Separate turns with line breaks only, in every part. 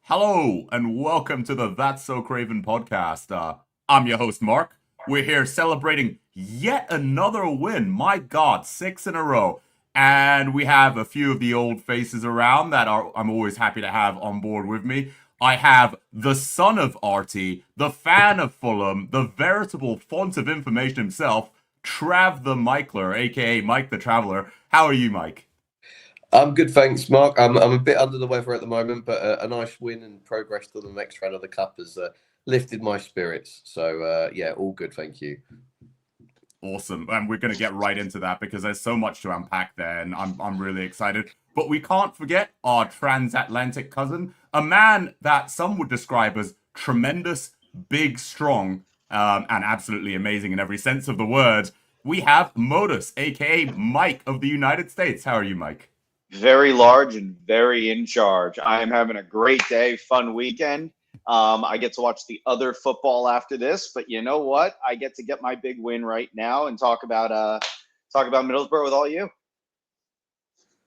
Hello and welcome to the That's So Craven podcast. I'm your host, Mark. We're here celebrating yet another win. My God, 6 in a row. And we have a few of the old faces around that I'm always happy to have on board with me. I have the son of Artie, the fan of Fulham, the veritable font of information himself, Trav the Michler, aka Mike the Traveler. How are you, Mike?
I'm good, thanks, Mark. I'm a bit under the weather at the moment, but a nice win and progress to the next round of the cup has lifted my spirits. So yeah, all good, thank you.
Awesome. And we're going to get right into that because there's so much to unpack there, and I'm really excited. But we can't forget our transatlantic cousin, a man that some would describe as tremendous, big, strong, and absolutely amazing in every sense of the word. We have Modus, aka Mike of the United States. How are you, Mike?
Very large and very in charge. I am having a great day, fun weekend. I get to watch the other football after this, but you know what? I get to get my big win right now and talk about Middlesbrough with all you.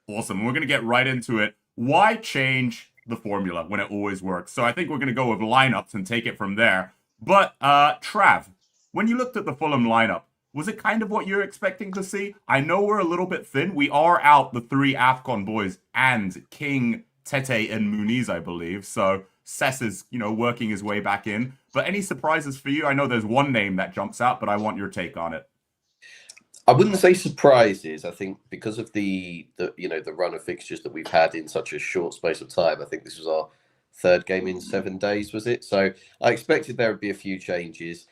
Awesome. We're going to get right into it. Why change the formula when it always works? So I think we're going to go with lineups and take it from there. But Trav, when you looked at the Fulham lineup, was it kind of what you're expecting to see? I know we're a little bit thin. We are out the three AFCON boys and King, Tete, and Muniz, I believe. So Cess is, working his way back in. But any surprises for you? I know there's one name that jumps out, but I want your take on it.
I wouldn't say surprises. I think because of the run of fixtures that we've had in such a short space of time. I think this was our third game in 7 days, was it? So I expected there would be a few changes.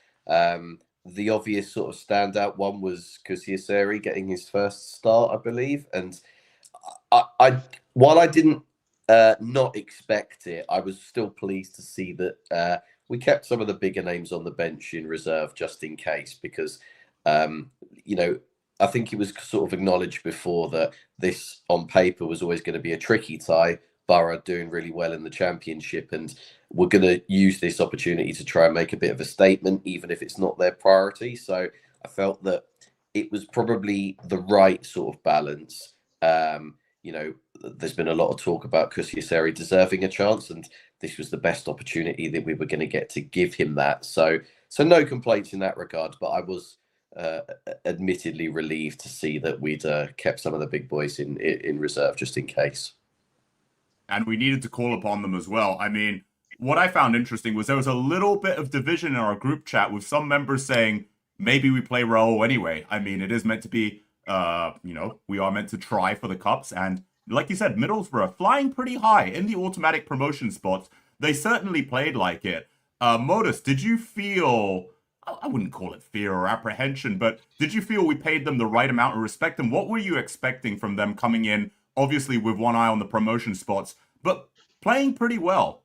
The obvious sort of standout one was Kusiaseri getting his first start, I believe. And I while I didn't not expect it, I was still pleased to see that we kept some of the bigger names on the bench in reserve just in case, because I think it was sort of acknowledged before that this on paper was always going to be a tricky tie. Boro doing really well in the championship, and we're going to use this opportunity to try and make a bit of a statement, even if it's not their priority. So I felt that it was probably the right sort of balance. There's been a lot of talk about Kusiaseri deserving a chance, and this was the best opportunity that we were going to get to give him that. So no complaints in that regard, but I was admittedly relieved to see that we'd kept some of the big boys in reserve just in case.
And we needed to call upon them as well. I mean, what I found interesting was there was a little bit of division in our group chat with some members saying maybe we play Raul anyway. I mean, it is meant to be, we are meant to try for the cups. And like you said, Middlesbrough flying pretty high in the automatic promotion spots. They certainly played like it. Modus, did you feel, I wouldn't call it fear or apprehension, but did you feel we paid them the right amount of respect? And what were you expecting from them coming in, obviously with one eye on the promotion spots, but playing pretty well?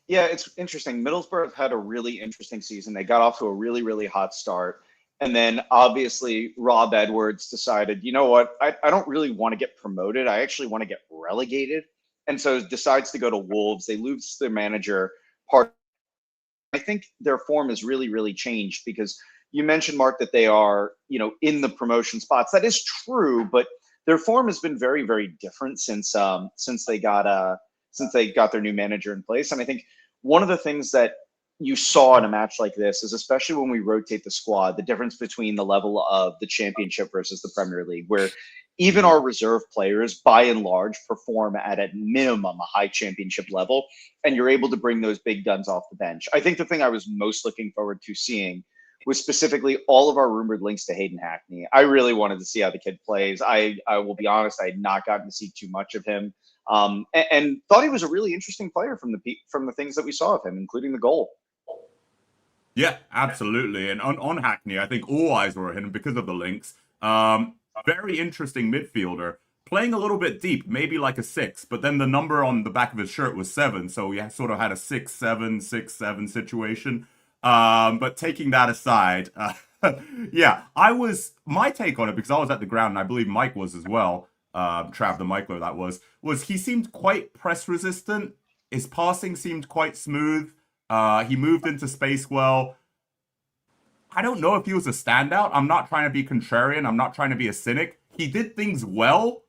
Yeah, it's interesting. Middlesbrough have had a really interesting season. They got off to a really, really hot start. And then obviously Rob Edwards decided, you know what, I don't really want to get promoted. I actually want to get relegated. And so decides to go to Wolves. They lose their manager. I think their form has really, really changed because you mentioned, Mark, that they are, in the promotion spots. That is true, but their form has been very, very different since they got their new manager in place. And I think one of the things that you saw in a match like this is, especially when we rotate the squad, the difference between the level of the championship versus the Premier League, where even our reserve players, by and large, perform at a minimum a high championship level, and you're able to bring those big guns off the bench. I think the thing I was most looking forward to seeing was specifically all of our rumored links to Hayden Hackney. I really wanted to see how the kid plays. I will be honest, I had not gotten to see too much of him, and thought he was a really interesting player from the things that we saw of him, including the goal.
Yeah, absolutely. And on Hackney, I think all eyes were on him because of the links. Very interesting midfielder, playing a little bit deep, maybe like a 6, but then the number on the back of his shirt was 7, so we sort of had a 6-7, 6-7 situation. But taking that aside, yeah, my take on it, because I was at the ground, and I believe Mike was as well, Trav the Michler that was he seemed quite press resistant. His passing seemed quite smooth. He moved into space well. I don't know if he was a standout. I'm not trying to be contrarian. I'm not trying to be a cynic. He did things well.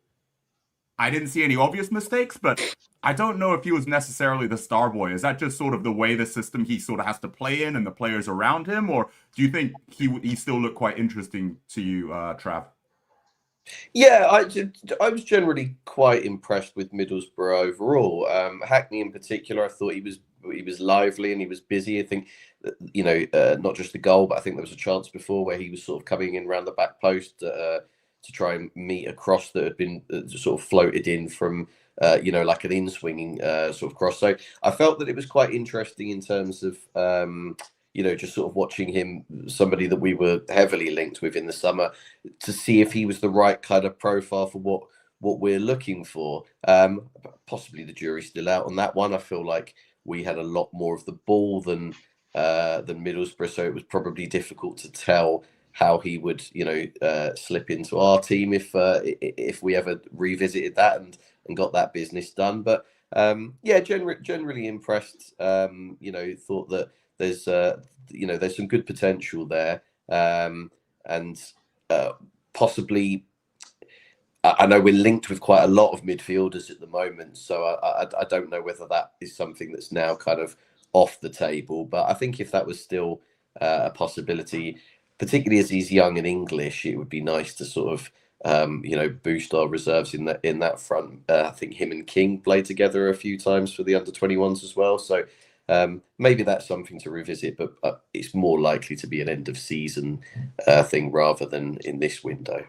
I didn't see any obvious mistakes, but I don't know if he was necessarily the star boy. Is that just sort of the way the system he sort of has to play in and the players around him, or do you think he still looked quite interesting to you, Trav?
Yeah, I was generally quite impressed with Middlesbrough overall. Hackney in particular, I thought he was lively and he was busy. I think not just the goal, but I think there was a chance before where he was sort of coming in around the back post to try and meet a cross that had been sort of floated in from like an in-swinging sort of cross. So I felt that it was quite interesting in terms of just sort of watching him, somebody that we were heavily linked with in the summer, to see if he was the right kind of profile for what we're looking for. Possibly the jury's still out on that one. I feel like we had a lot more of the ball than Middlesbrough, so it was probably difficult to tell how he would slip into our team if we ever revisited that and got that business done. But generally impressed. Thought that there's some good potential there, and possibly I know we're linked with quite a lot of midfielders at the moment, so I don't know whether that is something that's now kind of off the table. But I think if that was still a possibility, particularly as he's young and English, it would be nice to sort of boost our reserves in that front. I think him and King played together a few times for the under-21s as well, so maybe that's something to revisit. But it's more likely to be an end of season thing rather than in this window.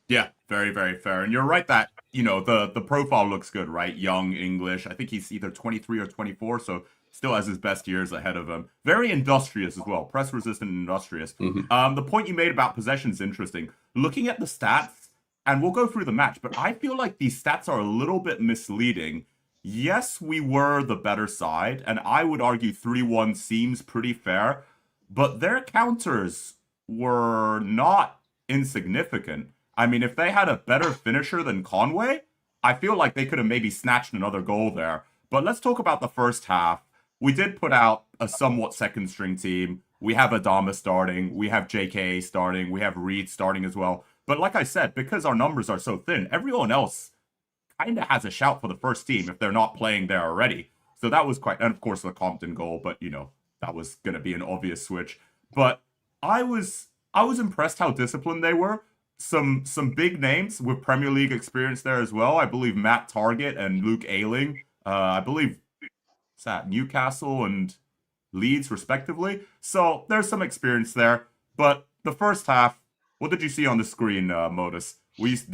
Yeah, very, very fair. And you're right that, the profile looks good, right? Young English. I think he's either 23 or 24, so still has his best years ahead of him. Very industrious as well, press resistant and industrious. The point you made about possession is interesting. Looking at the stats, and we'll go through the match, but I feel like these stats are a little bit misleading. Yes, we were the better side, and I would argue 3-1 seems pretty fair, but their counters were not insignificant. I mean, if they had a better finisher than Conway, I feel like they could have maybe snatched another goal there. But let's talk about the first half. We did put out a somewhat second string team. We have Adama starting. We have JKA starting. We have Reed starting as well. But like I said, because our numbers are so thin, everyone else kind of has a shout for the first team if they're not playing there already. So that was quite, and of course the Compton goal, but that was going to be an obvious switch. But I was impressed how disciplined they were. Some big names with Premier League experience there as well. I believe Matt Targett and Luke Ayling. I believe it's at Newcastle and Leeds respectively. So there's some experience there. But the first half, what did you see on the screen, Modus? Did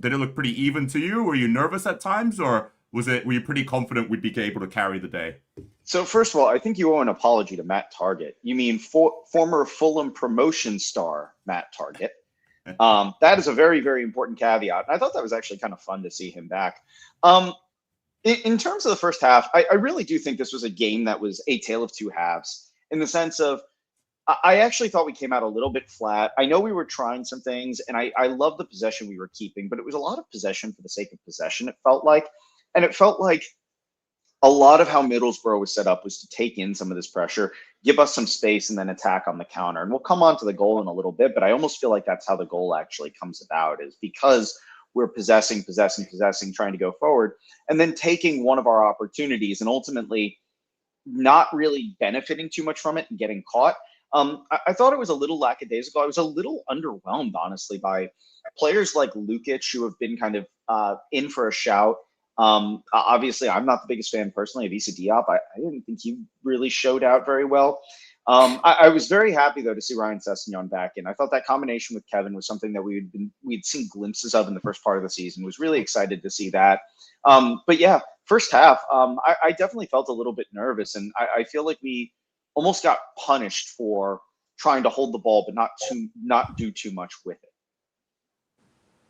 it look pretty even to you? Were you nervous at times, or were you pretty confident we'd be able to carry the day?
So first of all, I think you owe an apology to Matt Targett. You mean former Fulham promotion star Matt Targett. That is a very, very important caveat. I thought that was actually kind of fun to see him back. In terms of the first half, I really do think this was a game that was a tale of two halves, in the sense of I actually thought we came out a little bit flat. I know we were trying some things, and I love the possession we were keeping, but it was a lot of possession for the sake of possession, it felt like. And it felt like a lot of how Middlesbrough was set up was to take in some of this pressure, give us some space, and then attack on the counter. And we'll come on to the goal in a little bit, but I almost feel like that's how the goal actually comes about, is because we're possessing, trying to go forward, and then taking one of our opportunities and ultimately not really benefiting too much from it and getting caught. I thought it was a little lackadaisical. I was a little underwhelmed, honestly, by players like Lukic, who have been kind of in for a shout. Obviously, I'm not the biggest fan personally of Issa Diop. I didn't think he really showed out very well. I was very happy, though, to see Ryan Sessegnon back in. I thought that combination with Kevin was something that we'd seen glimpses of in the first part of the season. Was really excited to see that. But yeah, first half, I definitely felt a little bit nervous, and I feel like we almost got punished for trying to hold the ball, but not do too much with it.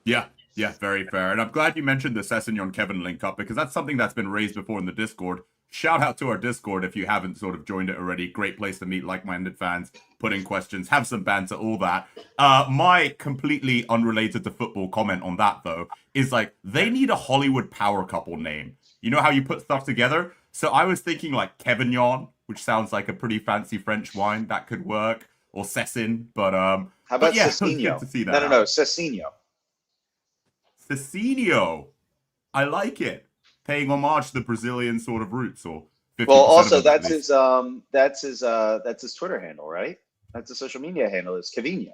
Yeah, very fair. And I'm glad you mentioned the Sessegnon Kevin link up, because that's something that's been raised before in the Discord. Shout out to our Discord if you haven't sort of joined it already. Great place to meet like-minded fans, put in questions, have some banter, all that. My completely unrelated to football comment on that, though, is like, they need a Hollywood power couple name. You know how you put stuff together? So I was thinking like Kevignon, which sounds like a pretty fancy French wine. That could work. Or Cessin, but
how about
Cessinho?
To see that. No, Cessinho.
Cessinho. I like it. paying homage to the Brazilian sort of roots, or 50%
Well,
of
also
them at least.
that's his Twitter handle, right? That's his social media handle is Kevin.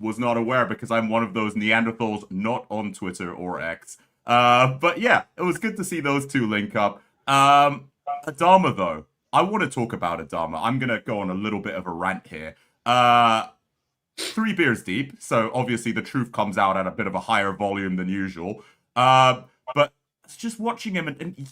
Was not aware because I'm one of those Neanderthals not on Twitter or X. But yeah, it was good to see those two link up. Adama, though, I want to talk about Adama. I'm going to go on a little bit of a rant here. 3 beers deep, so obviously the truth comes out at a bit of a higher volume than usual. But just watching him, and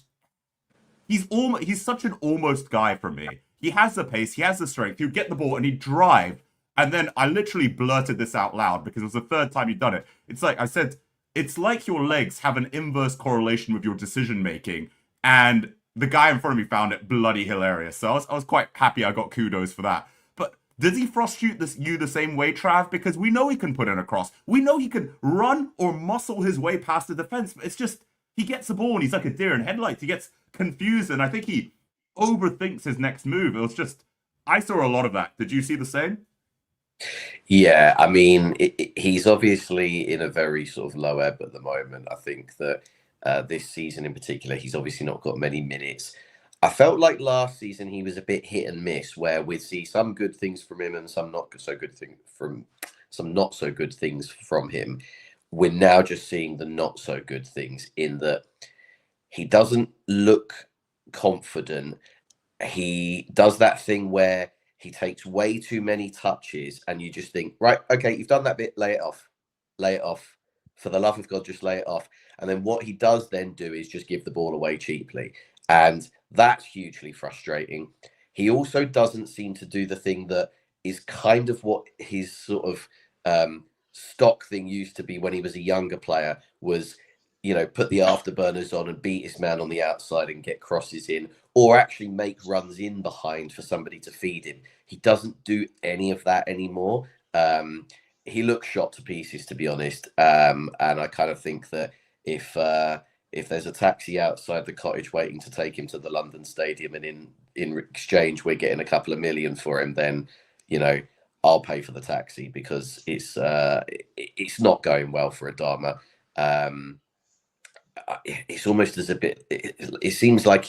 he's such an almost guy for me. He has the pace, he has the strength. He'd get the ball and he'd drive. And then I literally blurted this out loud because it was the third time he'd done it. It's like I said, it's like your legs have an inverse correlation with your decision making. And the guy in front of me found it bloody hilarious. So I was quite happy I got kudos for that. But does he frustrate you the same way, Trav? Because we know he can put in a cross. We know he can run or muscle his way past the defense. But it's just, he gets the ball and he's like a deer in headlights. He gets confused and I think he overthinks his next move. It was just, I saw a lot of that. Did you see the same?
Yeah, I mean, he's obviously in a very sort of low ebb at the moment. I think that this season in particular, he's obviously not got many minutes. I felt like last season he was a bit hit and miss, where we'd see some good things from him and some not so good things from him. We're now just seeing the not so good things in that he doesn't look confident. He does that thing where he takes way too many touches and you just think, right, okay, you've done that bit, lay it off. Lay it off. For the love of God, just lay it off. And then what he does then do is just give the ball away cheaply. And that's hugely frustrating. He also doesn't seem to do the thing that is kind of what his sort of stock thing used to be when he was a younger player was, you know, put the afterburners on and beat his man on the outside and get crosses in, or actually make runs in behind for somebody to feed him. He doesn't do any of that anymore. He looks shot to pieces, to be honest. And I kind of think that if there's a taxi outside the cottage waiting to take him to the London Stadium, and in exchange we're getting a couple of million for him, then, you know, I'll pay for the taxi, because it's not going well for Adama. It's almost as a bit. It seems like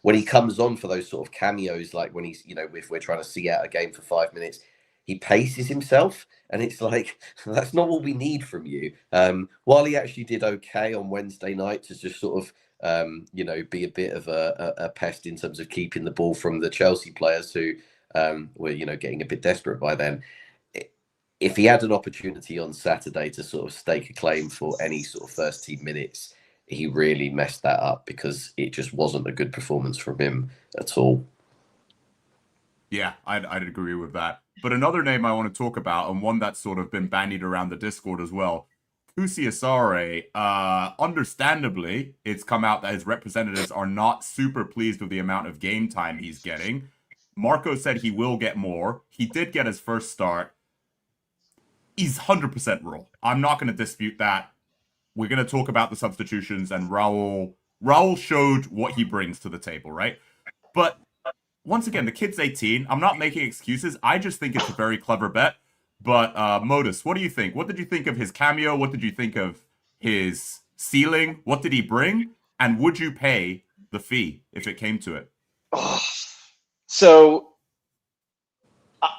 when he comes on for those sort of cameos, like when he's, you know, if we're trying to see out a game for 5 minutes, he paces himself, and it's like, that's not what we need from you. While he actually did okay on Wednesday night to just sort of, you know, be a bit of a pest in terms of keeping the ball from the Chelsea players who were, you know, getting a bit desperate by then. If he had an opportunity on Saturday to sort of stake a claim for any sort of first team minutes, he really messed that up, because it just wasn't a good performance from him at all.
Yeah, I'd agree with that. But another name I want to talk about, and one that's sort of been bandied around the Discord as well, Kusiasare. Understandably, it's come out that his representatives are not super pleased with the amount of game time he's getting. Marco said he will get more. He did get his first start. He's 100% raw. I'm not going to dispute that. We're going to talk about the substitutions, and Raul showed what he brings to the table, right? But once again, the kid's 18. I'm not making excuses. I just think it's a very clever bet. But Modus, what do you think? What did you think of his cameo? What did you think of his ceiling? What did he bring? And would you pay the fee if it came to it?
Oh, so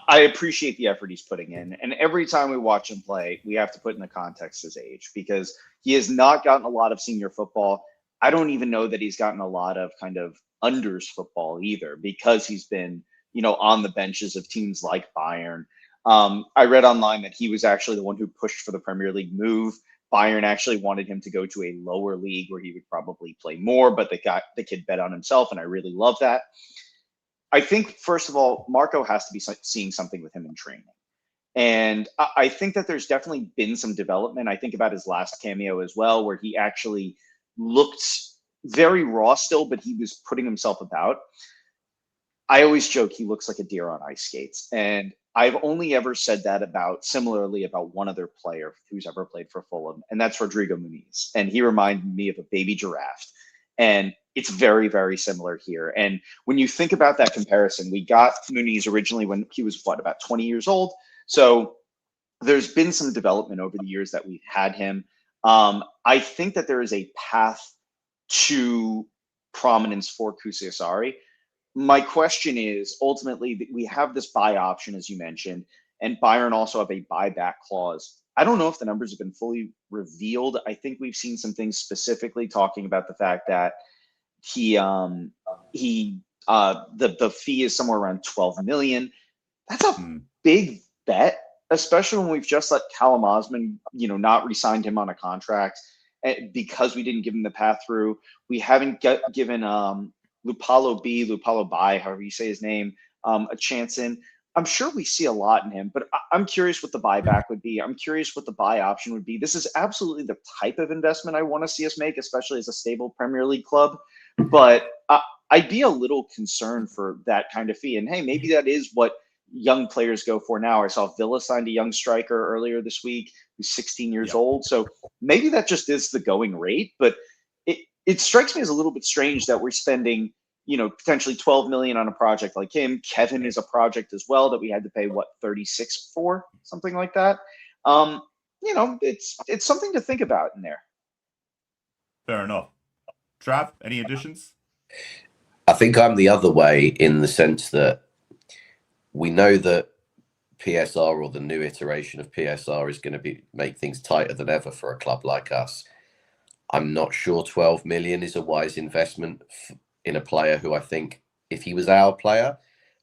I appreciate the effort he's putting in. And every time we watch him play, we have to put in the context his age, because he has not gotten a lot of senior football. I don't even know that he's gotten a lot of kind of unders football either, because he's been, you know, on the benches of teams like Bayern. I read online that he was actually the one who pushed for the Premier League move. Bayern actually wanted him to go to a lower league where he would probably play more, but the kid bet on himself, and I really love that. I think, first of all, Marco has to be seeing something with him in training. And I think that there's definitely been some development. I think about his last cameo as well, where he actually looked very raw still, but he was putting himself about. I always joke he looks like a deer on ice skates. And I've only ever said that similarly about one other player who's ever played for Fulham, and that's Rodrigo Muniz. And he reminded me of a baby giraffe. And it's very, very similar here. And when you think about that comparison, we got Muniz originally when he was, about 20 years old. So there's been some development over the years that we've had him. I think that there is a path to prominence for Kusiasari. My question is ultimately we have this buy option, as you mentioned, and Bayern also have a buyback clause. I don't know if the numbers have been fully revealed. I think we've seen some things specifically talking about the fact that the fee is somewhere around 12 million. That's a big bet, especially when we've just let Callum Osman, not re-signed him on a contract because we didn't give him the path through. We haven't given Lupalo Bai, however you say his name, a chance in. I'm sure we see a lot in him, but I'm curious what the buyback would be. I'm curious what the buy option would be. This is absolutely the type of investment I want to see us make, especially as a stable Premier League club. But I'd be a little concerned for that kind of fee. And hey, maybe that is what young players go for now. I saw Villa signed a young striker earlier this week who's 16 years old. So maybe that just is the going rate. But it strikes me as a little bit strange that we're spending, potentially 12 million on a project like him. Kevin is a project as well that we had to pay 36 for, something like that. It's something to think about in there.
Fair enough. Trav, any additions?
I think I'm the other way in the sense that we know that PSR, or the new iteration of PSR, is going to make things tighter than ever for a club like us. I'm not sure 12 million is a wise investment in a player who, I think, if he was our player,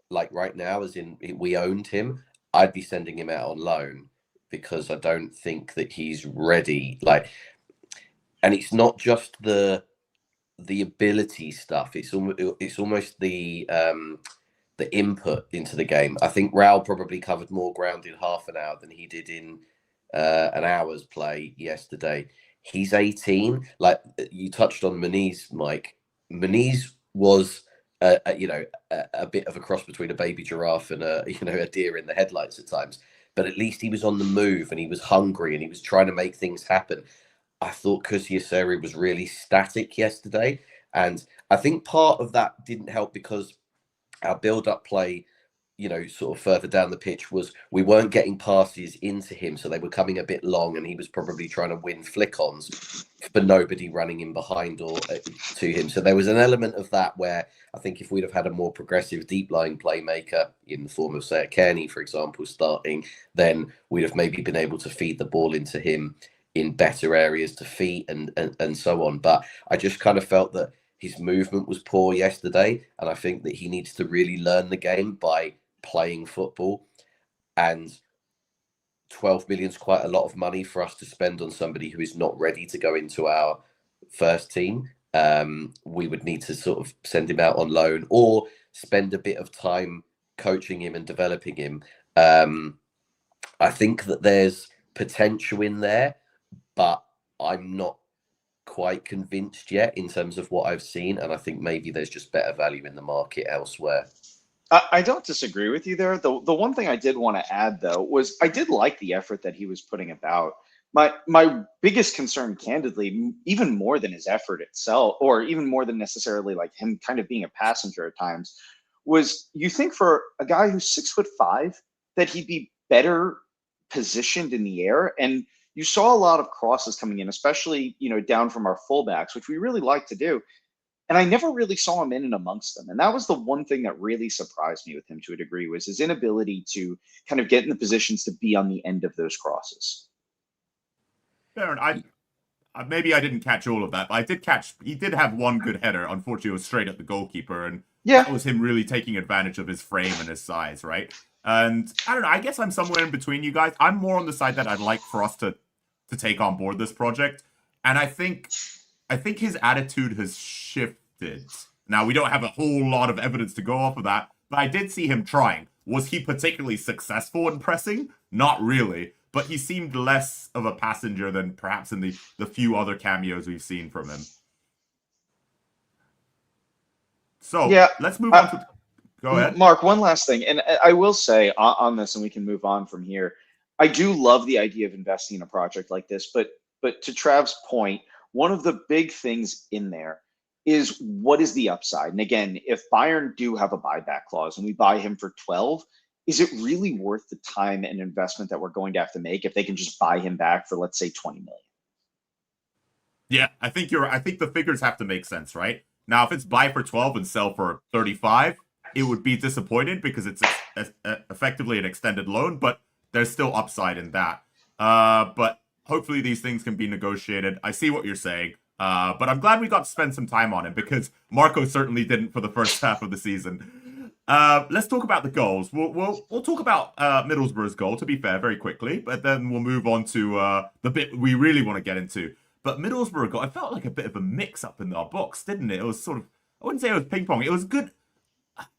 like right now, as in we owned him, I'd be sending him out on loan, because I don't think that he's ready. And it's not just the ability stuff. It's almost the input into the game. I think Raul probably covered more ground in half an hour than he did in an hour's play yesterday. He's 18. Like you touched on Muniz, Mike. Muniz was a bit of a cross between a baby giraffe and a deer in the headlights at times. But at least he was on the move and he was hungry and he was trying to make things happen. I thought Kusiaseri was really static yesterday. And I think part of that didn't help because our build-up play, sort of further down the pitch, was we weren't getting passes into him. So they were coming a bit long and he was probably trying to win flick-ons for nobody running in behind or to him. So there was an element of that where I think if we'd have had a more progressive deep-line playmaker in the form of, say, a Kearney, for example, starting, then we'd have maybe been able to feed the ball into him in better areas to feet and so on. But I just kind of felt that his movement was poor yesterday. And I think that he needs to really learn the game by playing football. And 12 million is quite a lot of money for us to spend on somebody who is not ready to go into our first team. We would need to sort of send him out on loan or spend a bit of time coaching him and developing him. I think that there's potential in there, but I'm not quite convinced yet in terms of what I've seen. And I think maybe there's just better value in the market elsewhere.
I don't disagree with you there. The one thing I did want to add, though, was I did like the effort that he was putting about. My biggest concern, candidly, even more than his effort itself, or even more than necessarily like him kind of being a passenger at times, was you think for a guy who's 6'5" that he'd be better positioned in the air. And you saw a lot of crosses coming in, especially, down from our fullbacks, which we really like to do. And I never really saw him in and amongst them. And that was the one thing that really surprised me with him to a degree, was his inability to kind of get in the positions to be on the end of those crosses.
Fair enough. Maybe I didn't catch all of that, but I did catch, he did have one good header. Unfortunately, it was straight at the goalkeeper. And that was him really taking advantage of his frame and his size, right? And I don't know, I guess I'm somewhere in between you guys. I'm more on the side that I'd like for us to take on board this project. And I think his attitude has shifted. Now, we don't have a whole lot of evidence to go off of that, but I did see him trying. Was he particularly successful in pressing? Not really. But he seemed less of a passenger than perhaps in the few other cameos we've seen from him. So, let's move on to... Go ahead.
Mark, one last thing. And I will say on this, and we can move on from here, I do love the idea of investing in a project like this. But to Trav's point, one of the big things in there is what is the upside? And again, if Bayern do have a buyback clause and we buy him for 12, is it really worth the time and investment that we're going to have to make if they can just buy him back for, let's say, 20 million?
Yeah, I think you're. I think the figures have to make sense, right? Now, if it's buy for 12 and sell for 35, it would be disappointed because it's effectively an extended loan, but there's still upside in that. But hopefully these things can be negotiated. I see what you're saying. But I'm glad we got to spend some time on it because Marco certainly didn't for the first half of the season. Let's talk about the goals. We'll talk about Middlesbrough's goal, to be fair, very quickly, but then we'll move on to the bit we really want to get into. But Middlesbrough got, I felt like a bit of a mix-up in our box, didn't it? It was sort of, I wouldn't say it was ping-pong. It was good.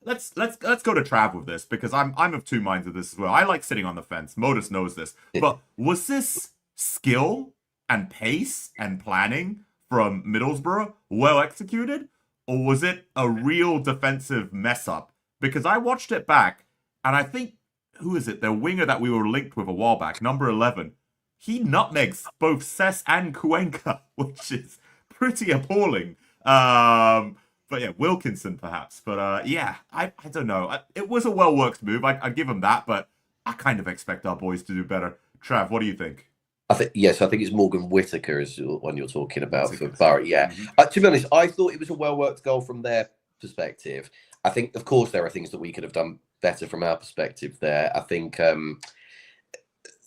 Let's go to Trav with this because I'm of two minds with this as well. I like sitting on the fence. Modus knows this. But was this skill and pace and planning from Middlesbrough well executed? Or was it a real defensive mess up? Because I watched it back and I think, who is it? The winger that we were linked with a while back, number 11. He nutmegs both Cess and Cuenca, which is pretty appalling. But yeah, Wilkinson perhaps. But yeah, I don't know. It was a well-worked move. I'd give him that, but I kind of expect our boys to do better. Trav, what do you think?
I think it's Morgan Whittaker is the one you're talking about for
Whittaker.
Boro. Yeah,
Mm-hmm.
to be honest, I thought it was a well-worked goal from their perspective. I think, of course, there are things that we could have done better from our perspective there. I think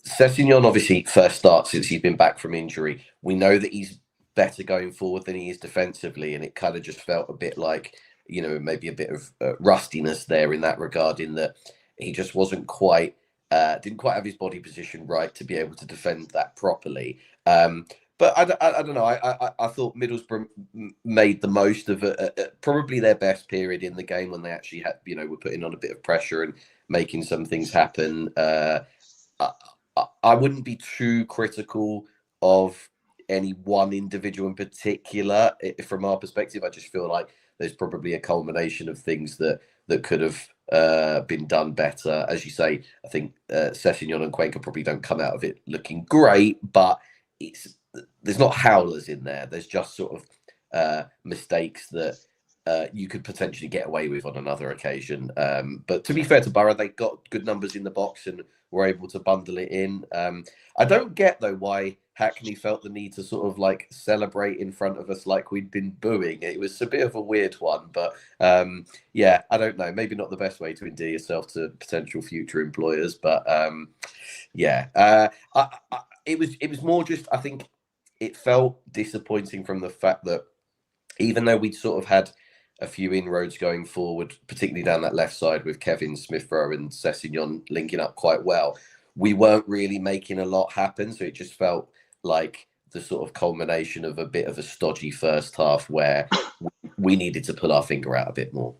Sessegnon obviously first start since he's been back from injury. We know that he's better going forward than he is defensively, and it kind of just felt a bit like, maybe a bit of rustiness there in that regard, in that he just wasn't quite, didn't quite have his body position right to be able to defend that properly. But I don't know. I thought Middlesbrough made the most of probably their best period in the game when they actually had, were putting on a bit of pressure and making some things happen. I wouldn't be too critical of any one individual in particular from our perspective. I just feel like there's probably a culmination of things that could have been done better. As you say, I think Sessegnon and Cuenca probably don't come out of it looking great, but there's not howlers in there. There's just sort of mistakes that you could potentially get away with on another occasion. But to be fair to Boro, they got good numbers in the box and were able to bundle it in. I don't get, though, why Hackney felt the need to sort of like celebrate in front of us like we'd been booing. It was a bit of a weird one, but yeah, I don't know. Maybe not the best way to endear yourself to potential future employers, but yeah, it was more just, I think it felt disappointing from the fact that even though we'd sort of had a few inroads going forward, particularly down that left side with Kevin, Smith-Rowe and Sessegnon linking up quite well, we weren't really making a lot happen. So it just felt like the sort of culmination of a bit of a stodgy first half where we needed to pull our finger out a bit more.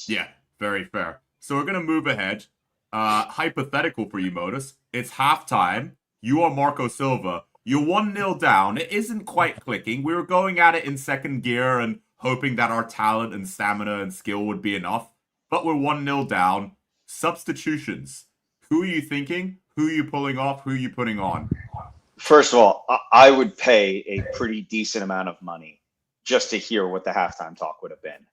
Yeah, very fair. So we're going to move ahead. Hypothetical for you, Modus. It's halftime. You are Marco Silva. You're 1-0 down. It isn't quite clicking. We were going at it in second gear and hoping that our talent and stamina and skill would be enough. But we're 1-0 down. Substitutions. Who are you thinking? Who are you pulling off? Who are you putting on?
First of all, I would pay a pretty decent amount of money just to hear what the halftime talk would have been.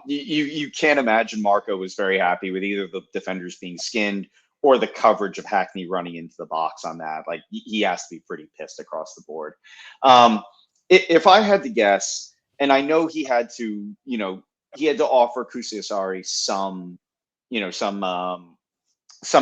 You can't imagine Marco was very happy with either the defenders being skinned or the coverage of Hackney running into the box on that. Like, he has to be pretty pissed across the board. If I had to guess, and I know he had to offer Kusiasari some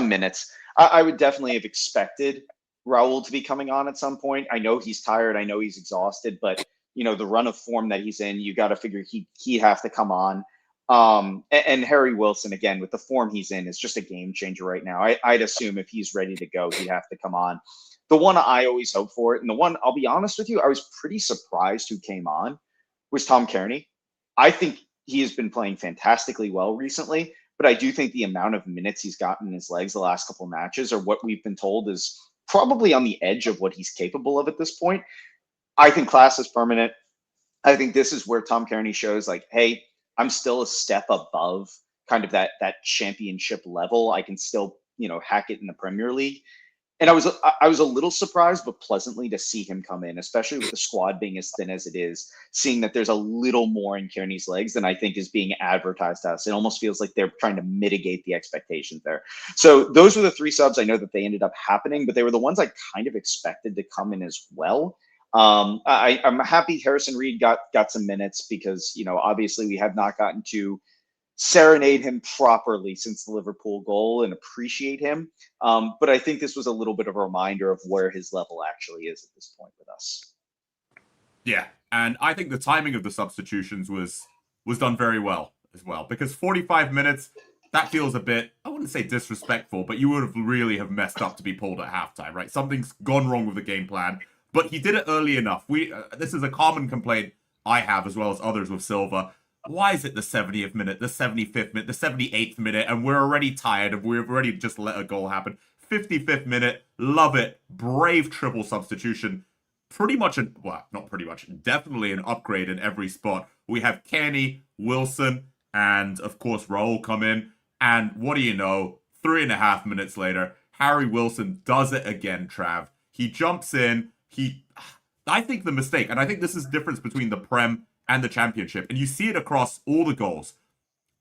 minutes. I would definitely have expected Raul to be coming on at some point. I know he's tired. I know he's exhausted, but the run of form that he's in, you got to figure he'd have to come on. And Harry Wilson, again, with the form he's in, is just a game changer right now. I'd assume if he's ready to go, he'd have to come on. The one I always hope for, and the one, I'll be honest with you, I was pretty surprised who came on, was Tom Kearney. I think he has been playing fantastically well recently, but I do think the amount of minutes he's gotten in his legs the last couple of matches, or what we've been told, is probably on the edge of what he's capable of at this point. I think class is permanent. I think this is where Tom Kearney shows, like, hey, I'm still a step above kind of that championship level. I can still, hack it in the Premier League. And I was a little surprised, but pleasantly to see him come in, especially with the squad being as thin as it is, seeing that there's a little more in Kearney's legs than I think is being advertised to us. It almost feels like they're trying to mitigate the expectations there. So those were the three subs. I know that they ended up happening, but they were the ones I kind of expected to come in as well. I'm happy Harrison Reed got some minutes because, obviously we have not gotten to serenade him properly since the Liverpool goal and appreciate him. But I think this was a little bit of a reminder of where his level actually is at this point with us.
Yeah, and I think the timing of the substitutions was done very well as well, because 45 minutes, that feels a bit, I wouldn't say disrespectful, but you would have really have messed up to be pulled at halftime, right? Something's gone wrong with the game plan, but he did it early enough. This is a common complaint I have, as well as others with Silva. Why is it the 70th minute, the 75th minute, the 78th minute, and we're already tired and we've already just let a goal happen? 55th minute, love it. Brave triple substitution. Pretty much, not pretty much, definitely an upgrade in every spot. We have Kenny, Wilson, and of course Raul come in. And what do you know? 3.5 minutes later, Harry Wilson does it again, Trav. He jumps in. I think the mistake, and I think this is the difference between the Prem and the Championship, and you see it across all the goals.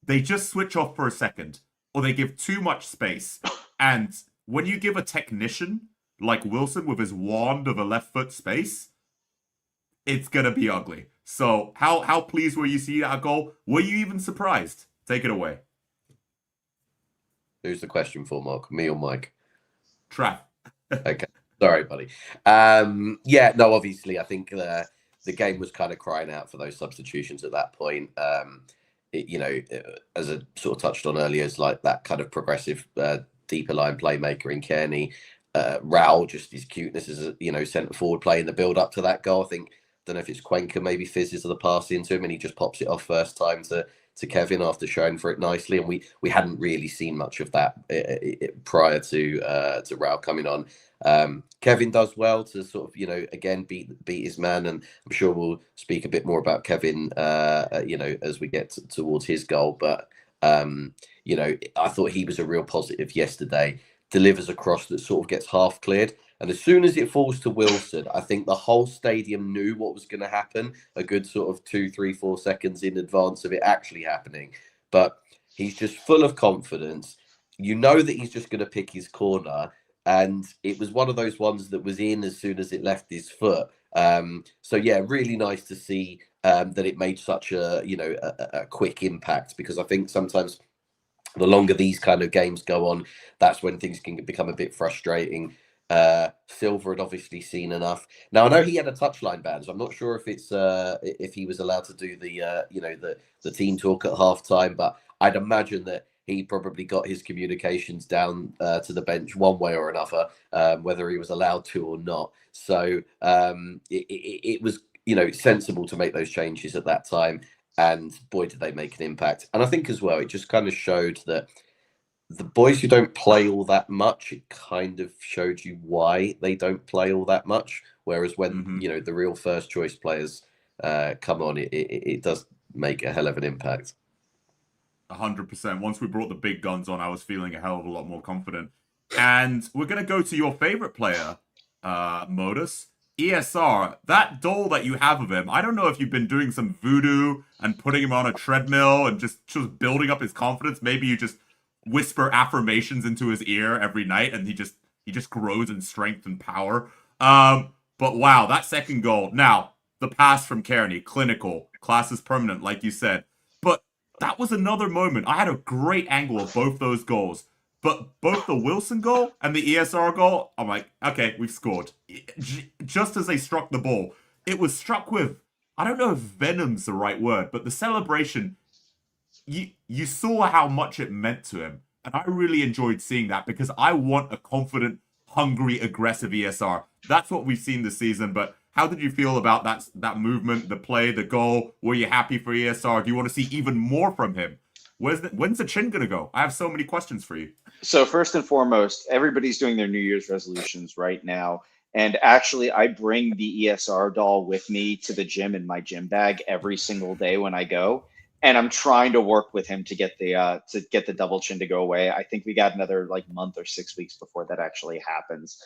They just switch off for a second, or they give too much space. And when you give a technician like Wilson with his wand of a left foot space, it's gonna be ugly. So how pleased were you to see that goal? Were you even surprised? Take it away.
Who's the question for, Mark? Me or Mike?
Trav.
Okay. Sorry, buddy. No, obviously, I think the game was kind of crying out for those substitutions at that point. As I sort of touched on earlier, it's like that kind of progressive, deeper line playmaker in Kearney. Raul, just his cuteness as a centre forward play in the build up to that goal. Don't know if it's Cuenca maybe fizzes the pass into him and he just pops it off first time to Kevin after showing for it nicely. And we hadn't really seen much of that prior to Raul coming on. Kevin does well to sort of again beat his man, and I'm sure we'll speak a bit more about Kevin as we get towards his goal. But I thought he was a real positive yesterday. Delivers a cross that sort of gets half cleared. And as soon as it falls to Wilson, I think the whole stadium knew what was going to happen a good sort of 2, 3, 4 seconds in advance of it actually happening. But he's just full of confidence. You know that he's just going to pick his corner. And it was one of those ones that was in as soon as it left his foot. Really nice to see that it made such a quick impact, because I think sometimes the longer these kind of games go on, that's when things can become a bit frustrating. Silva had obviously seen enough. Now I know he had a touchline ban, so I'm not sure if it's if he was allowed to do the team talk at half time, but I'd imagine that he probably got his communications down to the bench one way or another, whether he was allowed to or not. So it was sensible to make those changes at that time. And boy, did they make an impact. And I think as well, it just kind of showed that the boys who don't play all that much, it kind of showed you why they don't play all that much. Whereas when, the real first choice players come on, it does make a hell of an impact.
100%. Once we brought the big guns on, I was feeling a hell of a lot more confident. And we're going to go to your favorite player, Modus. ESR, that doll that you have of him, I don't know if you've been doing some voodoo and putting him on a treadmill and just building up his confidence. Maybe you just whisper affirmations into his ear every night and he just grows in strength and power. But wow, that second goal. Now, the pass from Kearney, clinical, class is permanent, like you said. But that was another moment. I had a great angle of both those goals. But both the Wilson goal and the ESR goal, I'm like, okay, we've scored. Just as they struck the ball, it was struck with, I don't know if venom's the right word, but the celebration, you saw how much it meant to him. And I really enjoyed seeing that, because I want a confident, hungry, aggressive ESR. That's what we've seen this season. But how did you feel about that movement, the play, the goal? Were you happy for ESR? Do you want to see even more from him? When's the chin going to go? I have so many questions for you.
So first and foremost, everybody's doing their New Year's resolutions right now. And actually, I bring the ESR doll with me to the gym in my gym bag every single day when I go. And I'm trying to work with him to get the double chin to go away. I think we got another month or 6 weeks before that actually happens.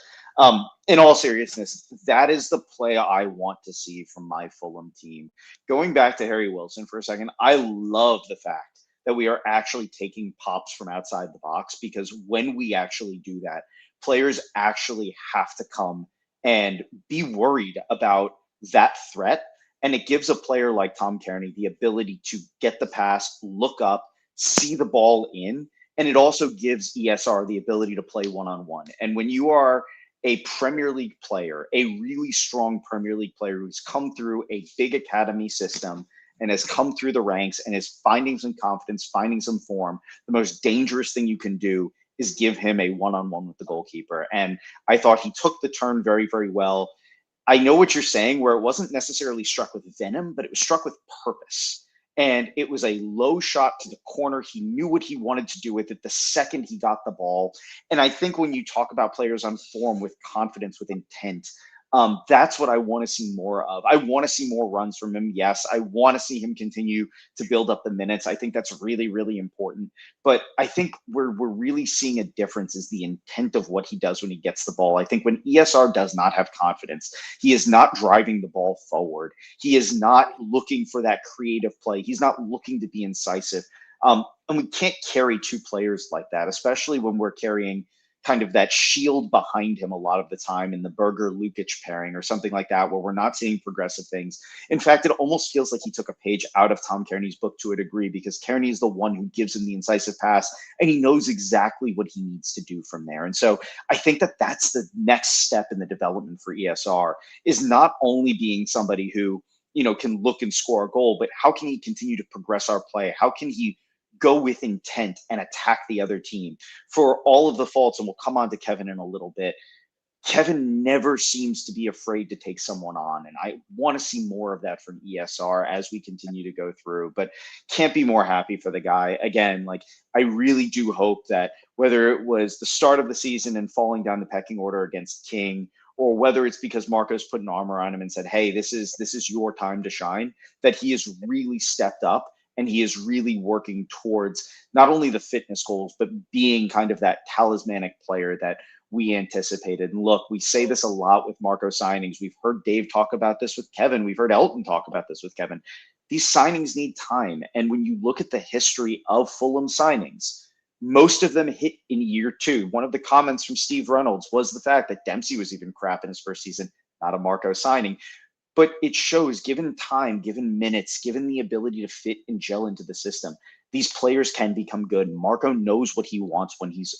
In all seriousness, that is the play I want to see from my Fulham team. Going back to Harry Wilson for a second, I love the fact that we are actually taking pops from outside the box, because when we actually do that, players actually have to come and be worried about that threat. And it gives a player like Tom Kearney the ability to get the pass, look up, see the ball in. And it also gives ESR the ability to play one-on-one. And when you are a Premier League player, a really strong Premier League player who's come through a big academy system and has come through the ranks and is finding some confidence, finding some form, the most dangerous thing you can do is give him a one-on-one with the goalkeeper. And I thought he took the turn very, very well. I know what you're saying, where it wasn't necessarily struck with venom, but it was struck with purpose. And it was a low shot to the corner. He knew what he wanted to do with it the second he got the ball. And I think when you talk about players on form with confidence, with intent, that's what I want to see more of. I want to see more runs from him. Yes, I want to see him continue to build up the minutes. I think that's really, really important. But I think we're really seeing a difference is the intent of what he does when he gets the ball. I think when ESR does not have confidence, he is not driving the ball forward. He is not looking for that creative play. He's not looking to be incisive. And we can't carry two players like that, especially when we're carrying kind of that shield behind him a lot of the time in the Berger Lukic pairing or something like that, where we're not seeing progressive things. In fact, it almost feels like he took a page out of Tom Kearney's book to a degree, because Kearney is the one who gives him the incisive pass and he knows exactly what he needs to do from there. And so I think that that's the next step in the development for ESR, is not only being somebody who, you know, can look and score a goal, but how can he continue to progress our play? How can he go with intent and attack the other team for all of the faults? And we'll come on to Kevin in a little bit. Kevin never seems to be afraid to take someone on. And I want to see more of that from ESR as we continue to go through, but can't be more happy for the guy. Again, like, I really do hope that whether it was the start of the season and falling down the pecking order against King, or whether it's because Marco's put an arm around him and said, hey, this is your time to shine, that he has really stepped up. And he is really working towards not only the fitness goals, but being kind of that talismanic player that we anticipated. And look, we say this a lot with Marco signings. We've heard Dave talk about this with Kevin. We've heard Elton talk about this with Kevin. These signings need time. And when you look at the history of Fulham signings, most of them hit in year two. One of the comments from Steve Reynolds was the fact that Dempsey was even crap in his first season, not a Marco signing. But it shows, given time, given minutes, given the ability to fit and gel into the system, these players can become good. Marco knows what he wants when he's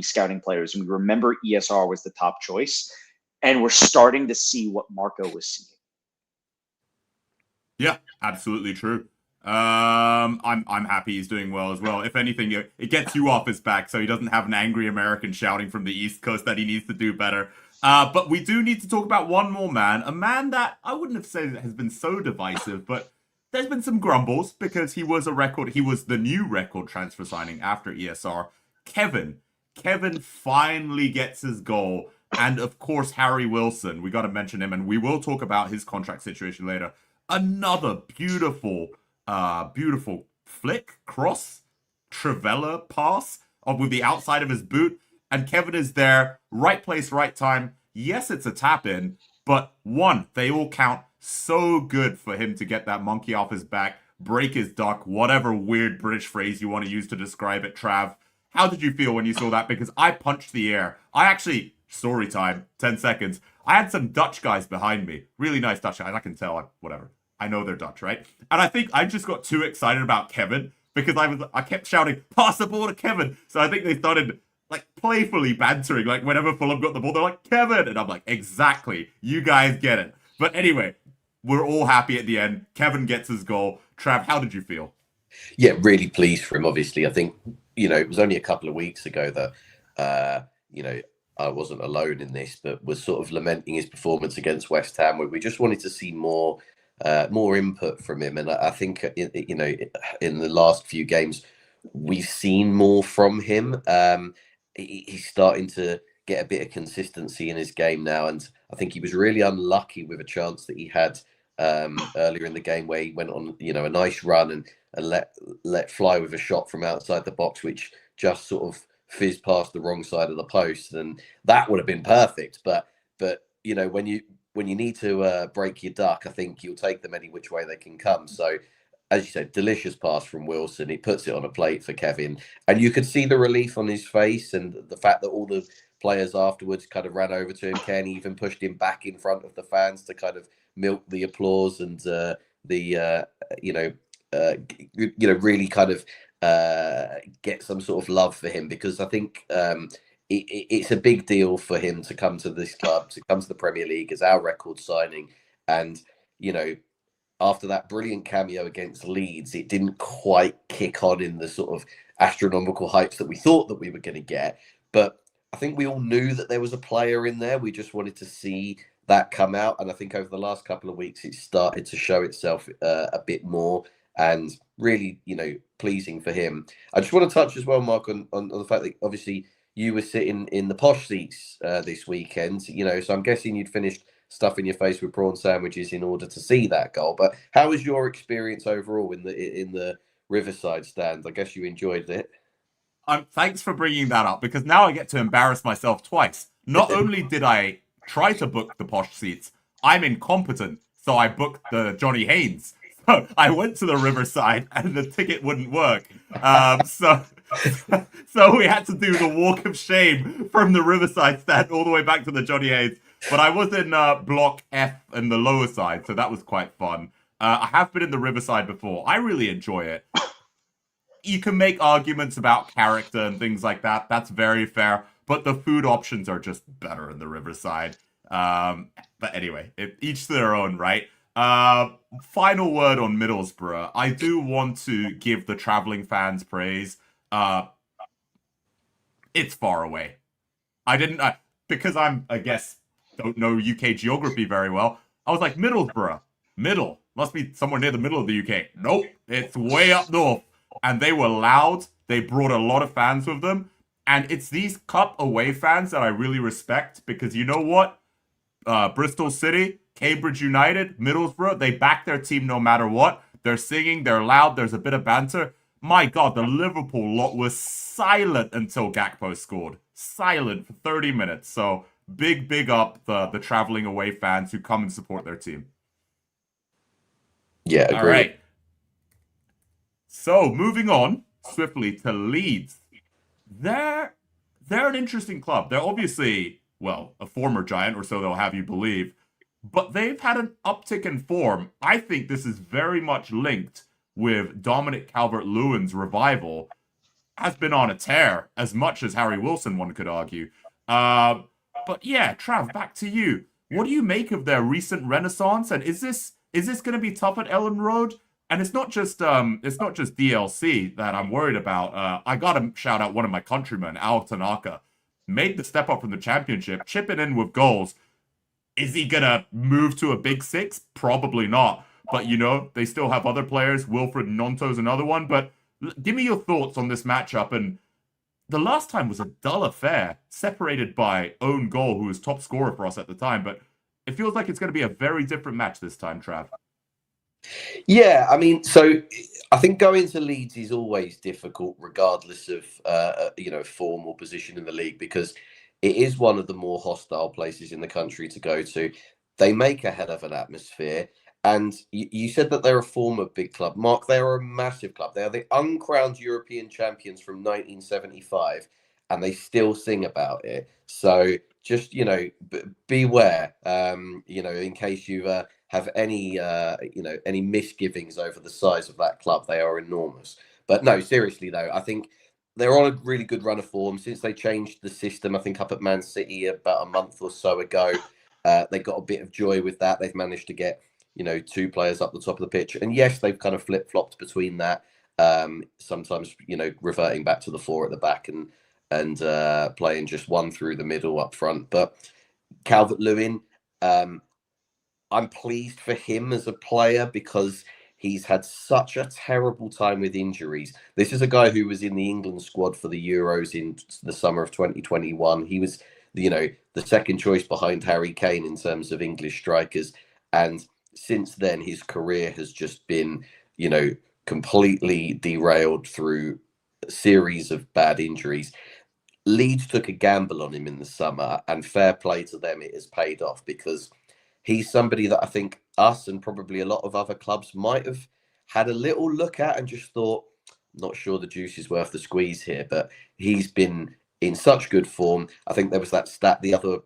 scouting players. And we remember ESR was the top choice, and we're starting to see what Marco was seeing.
Yeah, absolutely true. I'm happy he's doing well as well. If anything, it gets you off his back, so he doesn't have an angry American shouting from the East Coast that he needs to do better. But we do need to talk about one more man, a man that I wouldn't have said has been so divisive, but there's been some grumbles because he was the new record transfer signing after ESR. Kevin finally gets his goal. And of course, Harry Wilson, we got to mention him, and we will talk about his contract situation later. Another beautiful flick, cross, Trivela pass with the outside of his boot. And Kevin is there, right place, right time. Yes, it's a tap in, but they all count. So good for him to get that monkey off his back, break his duck, whatever weird British phrase you want to use to describe it, Trav. How did you feel when you saw that? Because I punched the air. Story time, 10 seconds. I had some Dutch guys behind me. Really nice Dutch guys. I can tell, whatever. I know they're Dutch, right? And I think I just got too excited about Kevin because I kept shouting, pass the ball to Kevin. So I think they started like playfully bantering, like whenever Fulham got the ball, they're like, Kevin! And I'm like, exactly, you guys get it. But anyway, we're all happy at the end. Kevin gets his goal. Trav, how did you feel?
Yeah, really pleased for him, obviously. I think, it was only a couple of weeks ago that, I wasn't alone in this, but was sort of lamenting his performance against West Ham, where we just wanted to see more input from him. And I think, in the last few games, we've seen more from him. He's starting to get a bit of consistency in his game now. And I think he was really unlucky with a chance that he had earlier in the game where he went on, a nice run and let fly with a shot from outside the box, which just sort of fizzed past the wrong side of the post. And that would have been perfect. But when you need to break your duck, I think you'll take them any which way they can come. So as you said, delicious pass from Wilson. He puts it on a plate for Kevin, and you could see the relief on his face, and the fact that all the players afterwards kind of ran over to him. Kenny even pushed him back in front of the fans to kind of milk the applause and really kind of get some sort of love for him, because I think it's a big deal for him to come to this club, to come to the Premier League as our record signing. And, after that brilliant cameo against Leeds, it didn't quite kick on in the sort of astronomical heights that we thought that we were going to get. But I think we all knew that there was a player in there. We just wanted to see that come out. And I think over the last couple of weeks, it started to show itself a bit more, and really, pleasing for him. I just want to touch as well, Mark, on the fact that obviously you were sitting in the posh seats this weekend, so I'm guessing you'd finished stuffing your face with prawn sandwiches in order to see that goal. But how was your experience overall in the Riverside stand? I guess you enjoyed it.
Thanks for bringing that up, because now I get to embarrass myself twice. Not only did I try to book the posh seats, I'm incompetent, so I booked the Johnny Haynes. So I went to the Riverside and the ticket wouldn't work. So we had to do the walk of shame from the Riverside stand all the way back to the Johnny Haynes. But I was in Block F in the lower side, so that was quite fun. I have been in the Riverside before. I really enjoy it. You can make arguments about character and things like that. That's very fair. But the food options are just better in the Riverside. But anyway, each to their own, right? Final word on Middlesbrough. I do want to give the traveling fans praise. It's far away. Because I guess, don't know UK geography very well. I was like, Middlesbrough. Middle. Must be somewhere near the middle of the UK. Nope. It's way up north. And they were loud. They brought a lot of fans with them. And it's these cup away fans that I really respect, because you know what? Bristol City, Cambridge United, Middlesbrough, they back their team no matter what. They're singing, they're loud, there's a bit of banter. My God, the Liverpool lot was silent until Gakpo scored. Silent for 30 minutes. So big up the traveling away fans who come and support their team.
Yeah, agreed.
All right. So moving on swiftly to Leeds. They're an interesting club. They're obviously, well, a former giant, or so they'll have you believe. But they've had an uptick in form. I think this is very much linked with Dominic Calvert-Lewin's revival. Has been on a tear, as much as Harry Wilson, one could argue. But yeah, Trav, back to you. What do you make of their recent renaissance? And is this going to be tough at Ellen Road? And it's not just DLC that I'm worried about. I gotta shout out one of my countrymen, Al Tanaka. Made the step up from the championship, chipping in with goals. Is he gonna move to a big six? Probably not. But they still have other players. Wilfred Nonto's another one. But give me your thoughts on this matchup. And the last time was a dull affair, separated by own goal, who was top scorer for us at the time. But it feels like it's going to be a very different match this time, Trav.
Yeah, I mean, so I think going to Leeds is always difficult, regardless of form or position in the league, because it is one of the more hostile places in the country to go to. They make a hell of an atmosphere, and you said that they're a former big club. Mark, they are a massive club. They are the uncrowned European champions from 1975, and they still sing about it. So just beware, in case you have any misgivings over the size of that club. They are enormous. But no, seriously though, I think they're on a really good run of form since they changed the system. I think up at Man City about a month or so ago, they got a bit of joy with that. They've managed to get two players up the top of the pitch, and yes, they've kind of flip-flopped between that. Sometimes reverting back to the four at the back and playing just one through the middle up front. But Calvert-Lewin, I'm pleased for him as a player, because he's had such a terrible time with injuries. This is a guy who was in the England squad for the Euros in the summer of 2021. He was, the second choice behind Harry Kane in terms of English strikers. And since then, his career has just been, completely derailed through a series of bad injuries. Leeds took a gamble on him in the summer, and fair play to them, it has paid off, because he's somebody that I think us and probably a lot of other clubs might have had a little look at and just thought, not sure the juice is worth the squeeze here, but he's been in such good form. I think there was that stat the other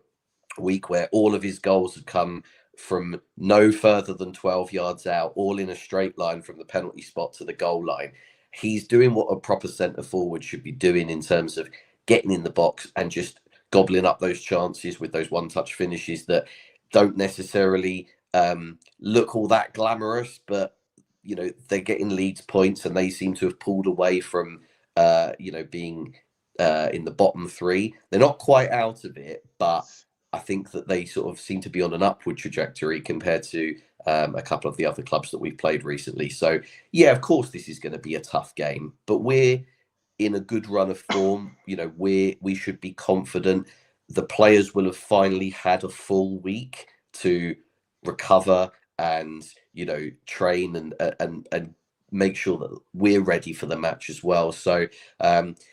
week where all of his goals had come from no further than 12 yards out, all in a straight line from the penalty spot to the goal line. He's doing what a proper centre forward should be doing in terms of getting in the box and just gobbling up those chances with those one-touch finishes that don't necessarily look all that glamorous, but they're getting Leeds points, and they seem to have pulled away from being in the bottom three. They're not quite out of it, but I think that they sort of seem to be on an upward trajectory compared to a couple of the other clubs that we've played recently. So yeah, of course this is going to be a tough game, but we're in a good run of form. We should be confident. The players will have finally had a full week to recover and train and make sure that we're ready for the match as well. So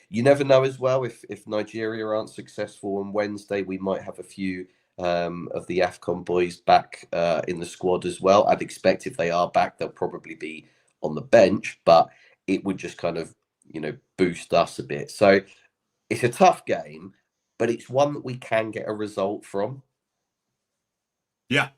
you never know as well, if Nigeria aren't successful on Wednesday, we might have a few of the AFCON boys back in the squad as well. I'd expect if they are back, they'll probably be on the bench, but it would just kind of boost us a bit. So it's a tough game, but it's one that we can get a result from.
Yeah,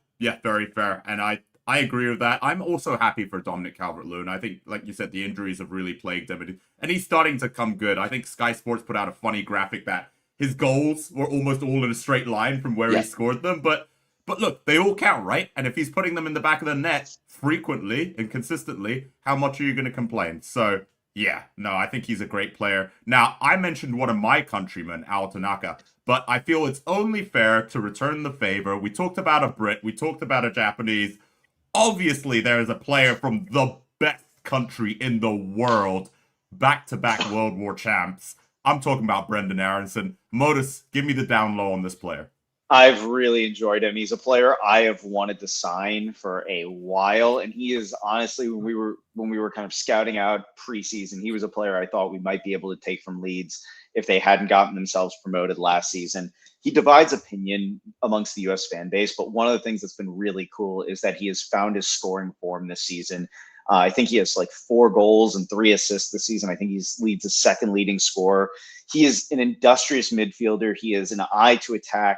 very fair. And I agree with that. I'm also happy for Dominic Calvert-Lewin. I think, like you said, the injuries have really plagued him. And he's starting to come good. I think Sky Sports put out a funny graphic that his goals were almost all in a straight line from where he scored them. But look, they all count, right? And if he's putting them in the back of the net frequently and consistently, how much are you going to complain? So, yeah, no, I think he's a great player. Now, I mentioned one of my countrymen, Al Tanaka, but I feel it's only fair to return the favor. We talked about a Brit. We talked about a Japanese. Obviously, there is a player from the best country in the world, back-to-back World War champs. I'm talking about Brendan Aronson. Modus, give me the down low on this player.
I've really enjoyed him. He's a player I have wanted to sign for a while, and he is honestly, when we were kind of scouting out preseason, he was a player I thought we might be able to take from Leeds if they hadn't gotten themselves promoted last season. He divides opinion amongst the U.S. fan base, but one of the things that's been really cool is that he has found his scoring form this season. I think he has like 4 goals and 3 assists this season. I think he's leads the second leading scorer. He is an industrious midfielder. He is an eye to attack.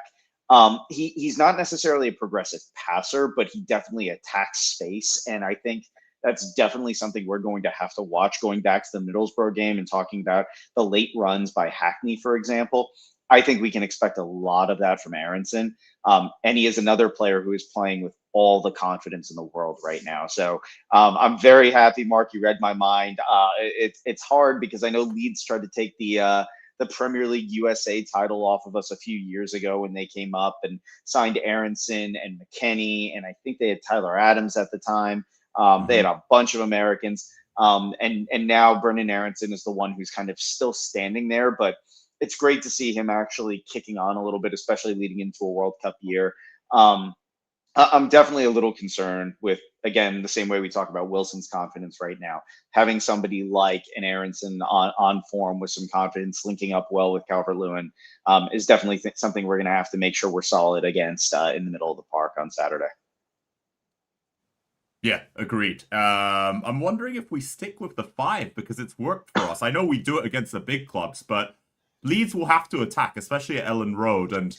He's not necessarily a progressive passer, but he definitely attacks space. And I think that's definitely something we're going to have to watch going back to the Middlesbrough game and talking about the late runs by Hackney, for example. I think we can expect a lot of that from Aronson. And he is another player who is playing with all the confidence in the world right now. So I'm very happy, Mark. You read my mind. It's hard because I know Leeds tried to take the Premier League USA title off of us a few years ago when they came up and signed Aronson and McKennie, and I think they had Tyler Adams at the time. They had a bunch of Americans, and now Brendan Aronson is the one who's kind of still standing there, but it's great to see him actually kicking on a little bit, especially leading into a World Cup year. I'm definitely a little concerned with, again, the same way we talk about Wilson's confidence right now. Having somebody like an Aronson on form with some confidence, linking up well with Calvert-Lewin is definitely something we're going to have to make sure we're solid against in the middle of the park on Saturday.
Yeah, agreed. I'm wondering if we stick with the 5 because it's worked for us. I know we do it against the big clubs, but Leeds will have to attack, especially at Ellen Road. And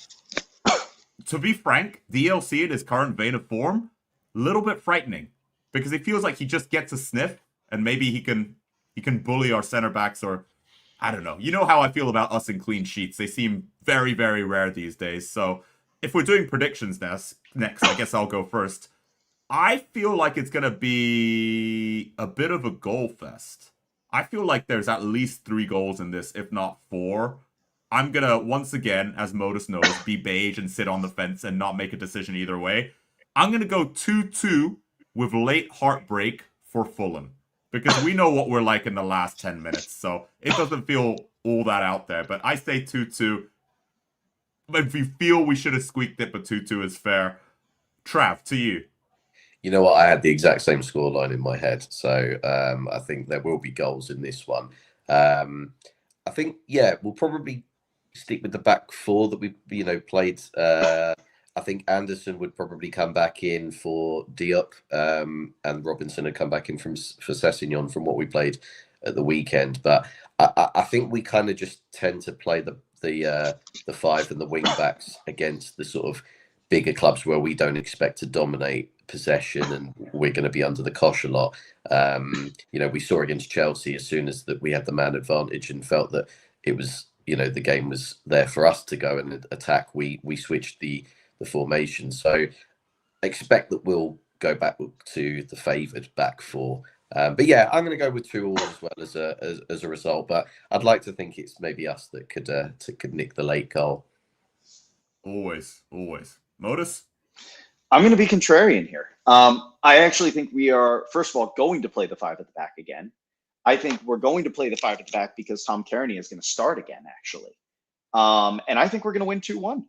to be frank, DLC in his current vein of form, a little bit frightening because it feels like he just gets a sniff and maybe he can bully our center backs, or I don't know. You know how I feel about us in clean sheets. They seem very, very rare these days. So if we're doing predictions next, I guess I'll go first. I feel like it's going to be a bit of a goal fest. I feel like there's at least 3 goals in this, if not 4. I'm going to, once again, as Modus knows, be beige and sit on the fence and not make a decision either way. I'm going to go 2-2 with late heartbreak for Fulham. Because we know what we're like in the last 10 minutes. So it doesn't feel all that out there. But I say 2-2. If you feel we should have squeaked it, but 2-2 is fair. Trav, to you.
You know what? I had the exact same scoreline in my head. So I think there will be goals in this one. I think, yeah, we'll probably stick with the back 4 that we, played. I I think Anderson would probably come back in for Diop, and Robinson would come back in for Sessegnon from what we played at the weekend. But I think we kind of just tend to play the five and the wing backs against the sort of bigger clubs where we don't expect to dominate possession and we're going to be under the cosh a lot. We saw against Chelsea as soon as that we had the man advantage and felt that it was, the game was there for us to go and attack. We switched the formation. So expect that we'll go back to the favoured back four. But yeah, I'm going to go with 2-2 as well as a result. But I'd like to think it's maybe us that could nick the late goal.
Always. Modus?
I'm going to be contrarian here. I actually think we are, first of all, going to play the 5 at the back again. I think we're going to play the 5 at the back because Tom Kearney is going to start again, actually. And I think we're going to win 2-1.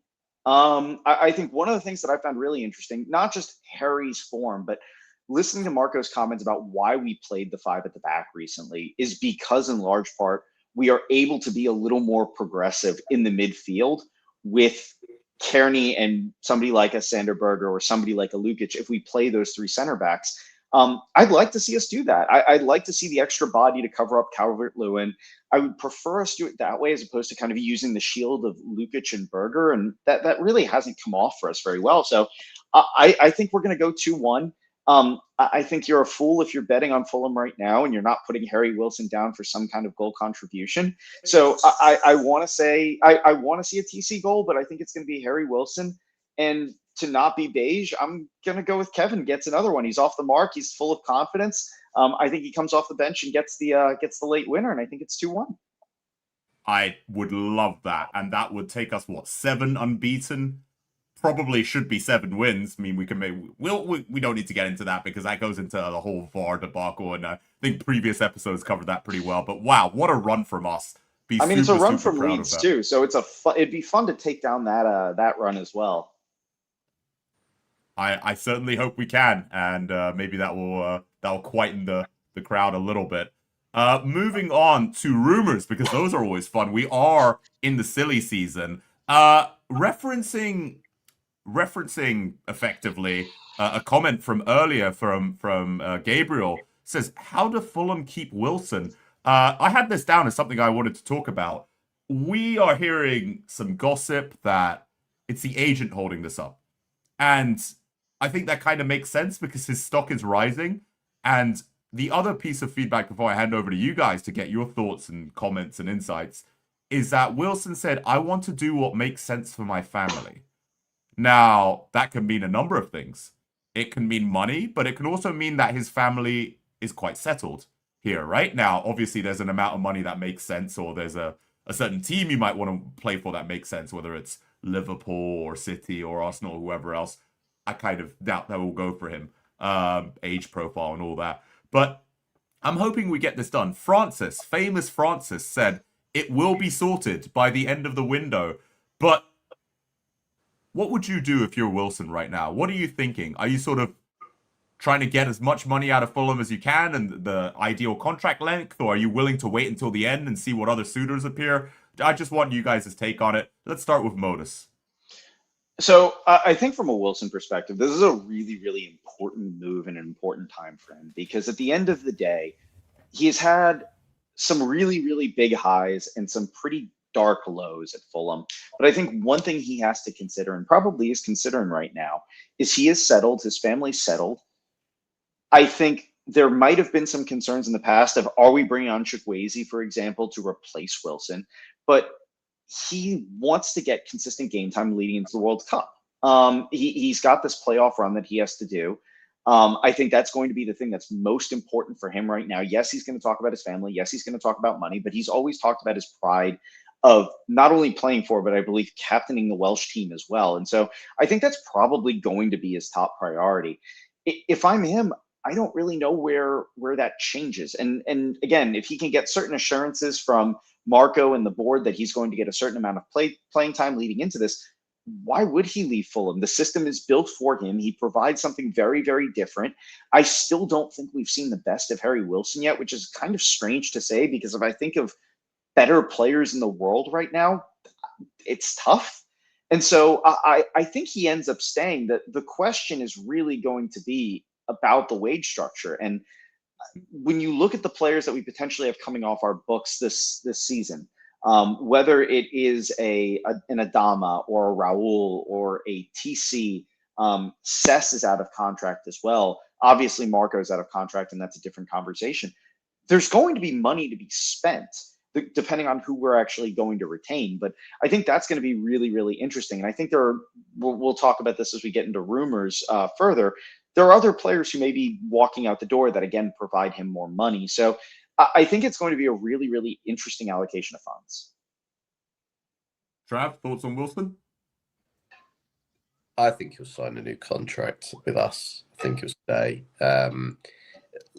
I think one of the things that I found really interesting, not just Harry's form, but listening to Marco's comments about why we played the 5 at the back recently is because in large part, we are able to be a little more progressive in the midfield with Kearney and somebody like a Sander Berger or somebody like a Lukic. If we play those 3 center backs, I'd like to see us do that. I'd like to see the extra body to cover up Calvert-Lewin. I would prefer us do it that way as opposed to kind of using the shield of Lukic and Berger, and that really hasn't come off for us very well. So I think we're going to go 2-1. I think you're a fool if you're betting on Fulham right now and you're not putting Harry Wilson down for some kind of goal contribution. So I want to say I want to see a TC goal, but I think it's going to be Harry Wilson. And to not be beige, I'm going to go with Kevin. Gets another one. He's off the mark. He's full of confidence. I think he comes off the bench and gets the late winner, and I think it's 2-1.
I would love that, and that would take us 7 unbeaten. Probably should be 7 wins. I mean, we don't need to get into that because that goes into the whole VAR debacle, and I think previous episodes covered that pretty well. But wow, what a run from us!
It's a run from Leeds too, so it'd be fun to take down that run as well.
I certainly hope we can, and maybe that will quieten the crowd a little bit. Moving on to rumors, because those are always fun. We are in the silly season. Referencing effectively a comment from earlier from Gabriel says, how do Fulham keep Wilson? I had this down as something I wanted to talk about. We are hearing some gossip that it's the agent holding this up. And I think that kind of makes sense because his stock is rising. And the other piece of feedback before I hand over to you guys to get your thoughts and comments and insights is that Wilson said, I want to do what makes sense for my family. Now, that can mean a number of things. It can mean money, but it can also mean that his family is quite settled here, right? Now, obviously, there's an amount of money that makes sense, or there's a certain team you might want to play for that makes sense, whether it's Liverpool or City or Arsenal or whoever else. I kind of doubt that will go for him, age profile and all that. But I'm hoping we get this done. Famous Francis said, it will be sorted by the end of the window. But what would you do if you're Wilson right now? What are you thinking? Are you sort of trying to get as much money out of Fulham as you can and the ideal contract length? Or are you willing to wait until the end and see what other suitors appear? I just want you guys' take on it. Let's start with Modus.
So I think from a Wilson perspective, this is a really, really important move and an important time for him because at the end of the day, he's had some really, really big highs and some pretty dark lows at Fulham. But I think one thing he has to consider, and probably is considering right now, is he is settled, his family's settled. I think there might have been some concerns in the past of, are we bringing on Chukwueze, for example, to replace Wilson? But he wants to get consistent game time leading into the World Cup. He's got this playoff run that he has to do. I think that's going to be the thing that's most important for him right now. Yes, he's going to talk about his family. Yes, he's going to talk about money, but he's always talked about his pride of not only playing for, but I believe captaining the Welsh team as well. And so I think that's probably going to be his top priority. If I'm him, I don't really know where that changes. And again, if he can get certain assurances from Marco and the board that he's going to get a certain amount of playing time leading into this, why would he leave Fulham? The system is built for him. He provides something very, very different. I still don't think we've seen the best of Harry Wilson yet, which is kind of strange to say because if I think of better players in the world right now, it's tough. And so I think he ends up staying. That the question is really going to be about the wage structure. And when you look at the players that we potentially have coming off our books this season, whether it is an Adama or a Raul or a TC, Cess is out of contract as well. Obviously, Marco's out of contract, and that's a different conversation. There's going to be money to be spent depending on who we're actually going to retain. But I think that's going to be really, really interesting. And I think we'll talk about this as we get into rumors further. There are other players who may be walking out the door that, again, provide him more money. So I think it's going to be a really, really interesting allocation of funds.
Trav, thoughts on Wilson?
I think he'll sign a new contract with us. I think he'll stay.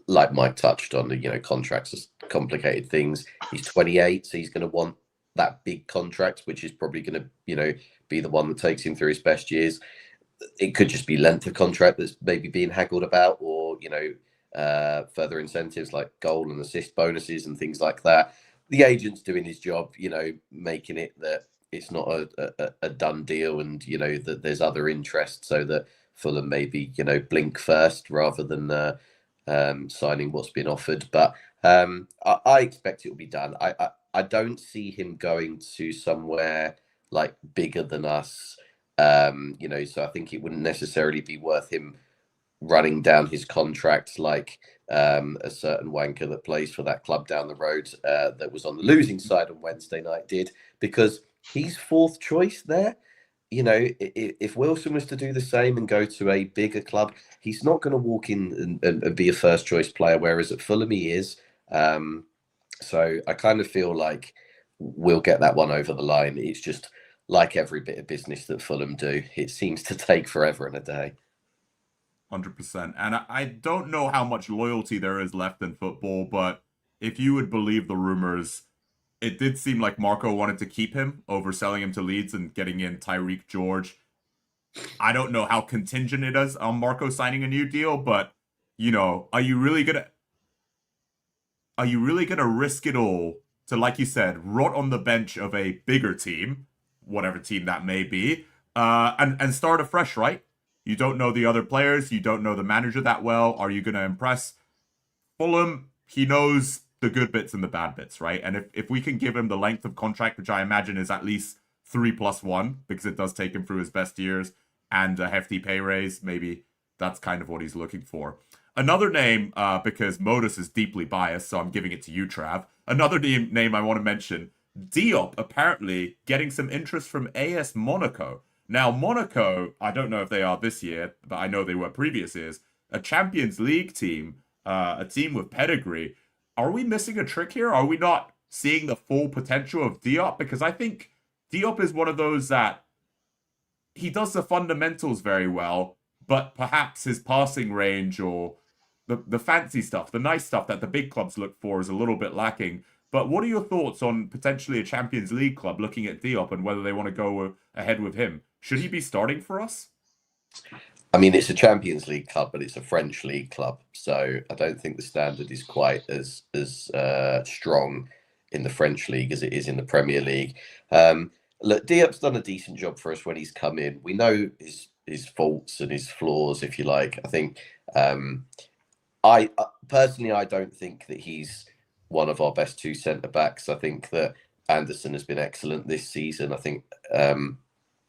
Like Mike touched on, contracts are complicated things. He's 28, so he's going to want that big contract, which is probably going to, be the one that takes him through his best years. It could just be length of contract that's maybe being haggled about, or further incentives like goal and assist bonuses and things like that. The agent's doing his job, making it that it's not a done deal, and that there's other interest, so that Fulham maybe blink first rather than signing what's been offered. But I expect it will be done. I don't see him going to somewhere like bigger than us. So I think it wouldn't necessarily be worth him running down his contract like a certain wanker that plays for that club down the road that was on the losing side on Wednesday night did, because he's fourth choice there. If Wilson was to do the same and go to a bigger club, he's not going to walk in and be a first choice player, whereas at Fulham he is. So I kind of feel like we'll get that one over the line. It's just like every bit of business that Fulham do, it seems to take forever and a day.
100%. And I don't know how much loyalty there is left in football, but if you would believe the rumors, it did seem like Marco wanted to keep him over selling him to Leeds and getting in Tyreek George. I don't know how contingent it is on Marco signing a new deal, but are you really gonna risk it all to, like you said, rot on the bench of a bigger team, whatever team that may be, and start afresh, right? You don't know the other players, you don't know the manager that well. Are you gonna impress? Fulham, he knows the good bits and the bad bits, right? And if we can give him the length of contract, which I imagine is at least 3+1, because it does take him through his best years, and a hefty pay raise, maybe that's kind of what he's looking for. Another name, because Modus is deeply biased, so I'm giving it to you, Trav. Another name I want to mention, Diop, apparently getting some interest from AS Monaco. Now, Monaco, I don't know if they are this year, but I know they were previous years, a Champions League team, a team with pedigree. Are we missing a trick here? Are we not seeing the full potential of Diop? Because I think Diop is one of those that he does the fundamentals very well, but perhaps his passing range or the fancy stuff, the nice stuff that the big clubs look for is a little bit lacking. But what are your thoughts on potentially a Champions League club looking at Diop and whether they want to go ahead with him? Should he be starting for us?
I mean, it's a Champions League club, but it's a French league club, so I don't think the standard is quite as strong in the French league as it is in the Premier League. Look, Diop's done a decent job for us when he's come in. We know his faults and his flaws, if you like. I think, I personally, I don't think that he's one of our best two centre backs. I think that Anderson has been excellent this season. I think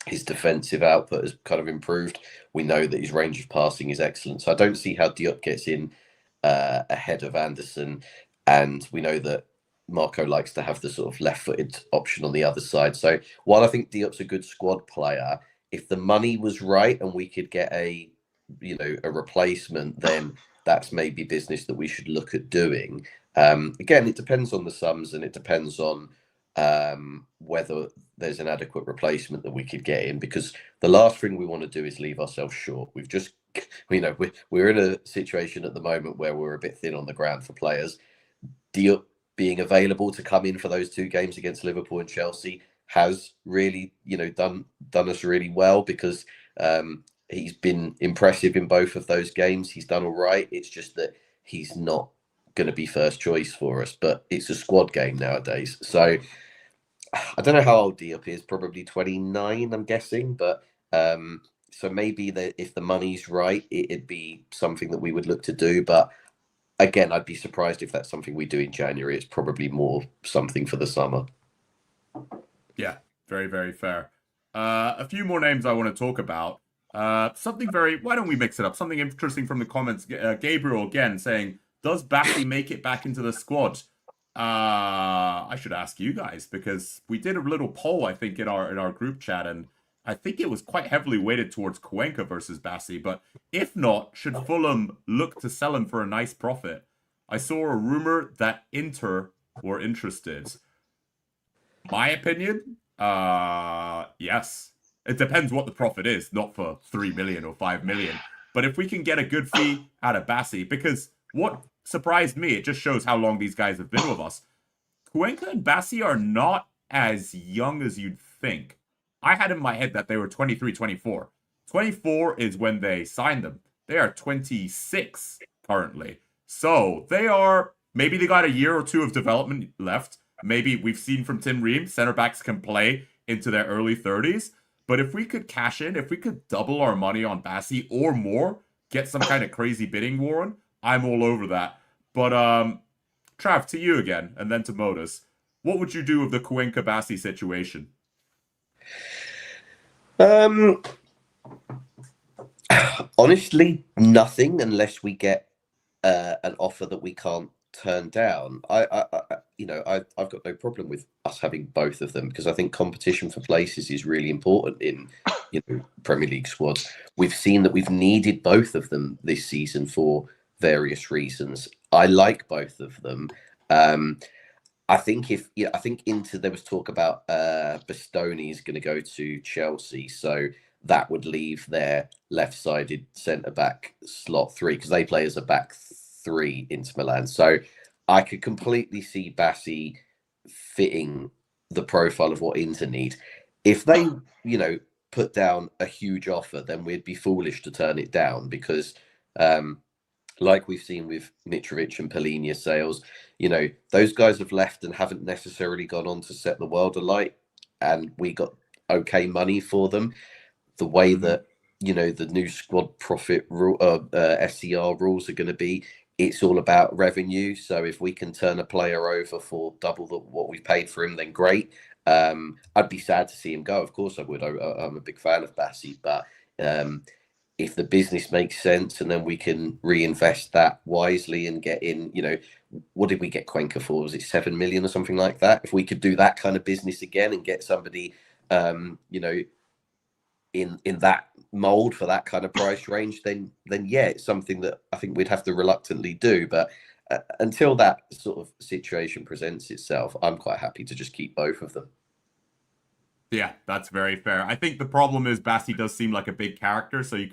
his defensive output has kind of improved. We know that his range of passing is excellent. So I don't see how Diop gets in ahead of Anderson. And we know that Marco likes to have the sort of left-footed option on the other side. So while I think Diop's a good squad player, if the money was right and we could get a replacement, then that's maybe business that we should look at doing. Again, it depends on the sums, and it depends on whether there's an adequate replacement that we could get in, because the last thing we want to do is leave ourselves short. We've just, we're in a situation at the moment where we're a bit thin on the ground for players. Diop being available to come in for those two games against Liverpool and Chelsea has really, done us really well, because he's been impressive in both of those games. He's done all right. It's just that he's not going to be first choice for us, but it's a squad game nowadays. So I don't know how old Diop is, probably 29, I'm guessing. But so maybe if the money's right, it'd be something that we would look to do. But again, I'd be surprised if that's something we do in January. It's probably more something for the summer.
Yeah, very, very fair. A few more names I want to talk about. Why don't we mix it up? Something interesting from the comments. Gabriel again saying, does Bassey make it back into the squad? I should ask you guys because we did a little poll, I think, in our group chat, and I think it was quite heavily weighted towards Cuenca versus Bassey. But if not, should Fulham look to sell him for a nice profit? I saw a rumor that Inter were interested. My opinion, yes. It depends what the profit is, not for 3 million or 5 million. But if we can get a good fee out of Bassey, because what surprised me, it just shows how long these guys have been with us. Cuenca and Bassey are not as young as you'd think. I had in my head that they were 23, 24. 24 is when they signed them. They are 26 currently. So maybe they got a year or two of development left. Maybe we've seen from Tim Ream, center backs can play into their early 30s. But if we could cash in, if we could double our money on Bassey or more, get some kind of crazy bidding war on, I'm all over that. But Trav, to you again, and then to Modus. What would you do with the Cuenca Bassey situation?
Honestly, nothing unless we get an offer that we can't turn down. I've got no problem with us having both of them because I think competition for places is really important in Premier League squads. We've seen that we've needed both of them this season for various reasons. I like both of them. I think there was talk about Bastoni is going to go to Chelsea, so that would leave their left-sided centre-back slot 3 because they play as a back 3 into Milan. So I could completely see Bassey fitting the profile of what Inter need. If they, put down a huge offer, then we'd be foolish to turn it down because, like we've seen with Mitrovic and Polinia sales, those guys have left and haven't necessarily gone on to set the world alight, and we got okay money for them. The way that the new squad profit SCR rules are going to be, it's all about revenue. So if we can turn a player over for double what we've paid for him, then great. I'd be sad to see him go. Of course I would. I'm a big fan of Bassey, but if the business makes sense and then we can reinvest that wisely and get in, what did we get Cuenca for? Was it 7 million or something like that? If we could do that kind of business again and get somebody, in that mold for that kind of price range, then yeah, it's something that I think we'd have to reluctantly do. But until that sort of situation presents itself, I'm quite happy to just keep both of them.
Yeah, that's very fair. I think the problem is Bassey does seem like a big character, so it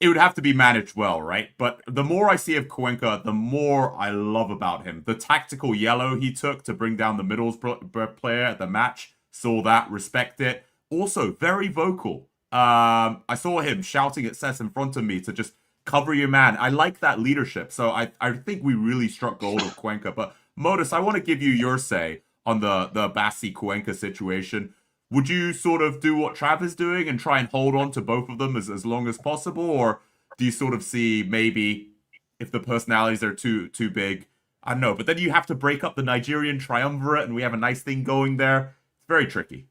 would have to be managed well, right? But the more I see of Cuenca, the more I love about him. The tactical yellow he took to bring down the Middlesbrough player at the match, saw that, respect it. Also, very vocal. I saw him shouting at Cess in front of me to just cover your man. I like that leadership. So I think we really struck gold with Cuenca. But Modus, I want to give you your say on the Bassey Cuenca situation. Would you sort of do what Trav is doing and try and hold on to both of them as long as possible? Or do you sort of see maybe if the personalities are too big? I don't know. But then you have to break up the Nigerian triumvirate and we have a nice thing going there. It's very tricky.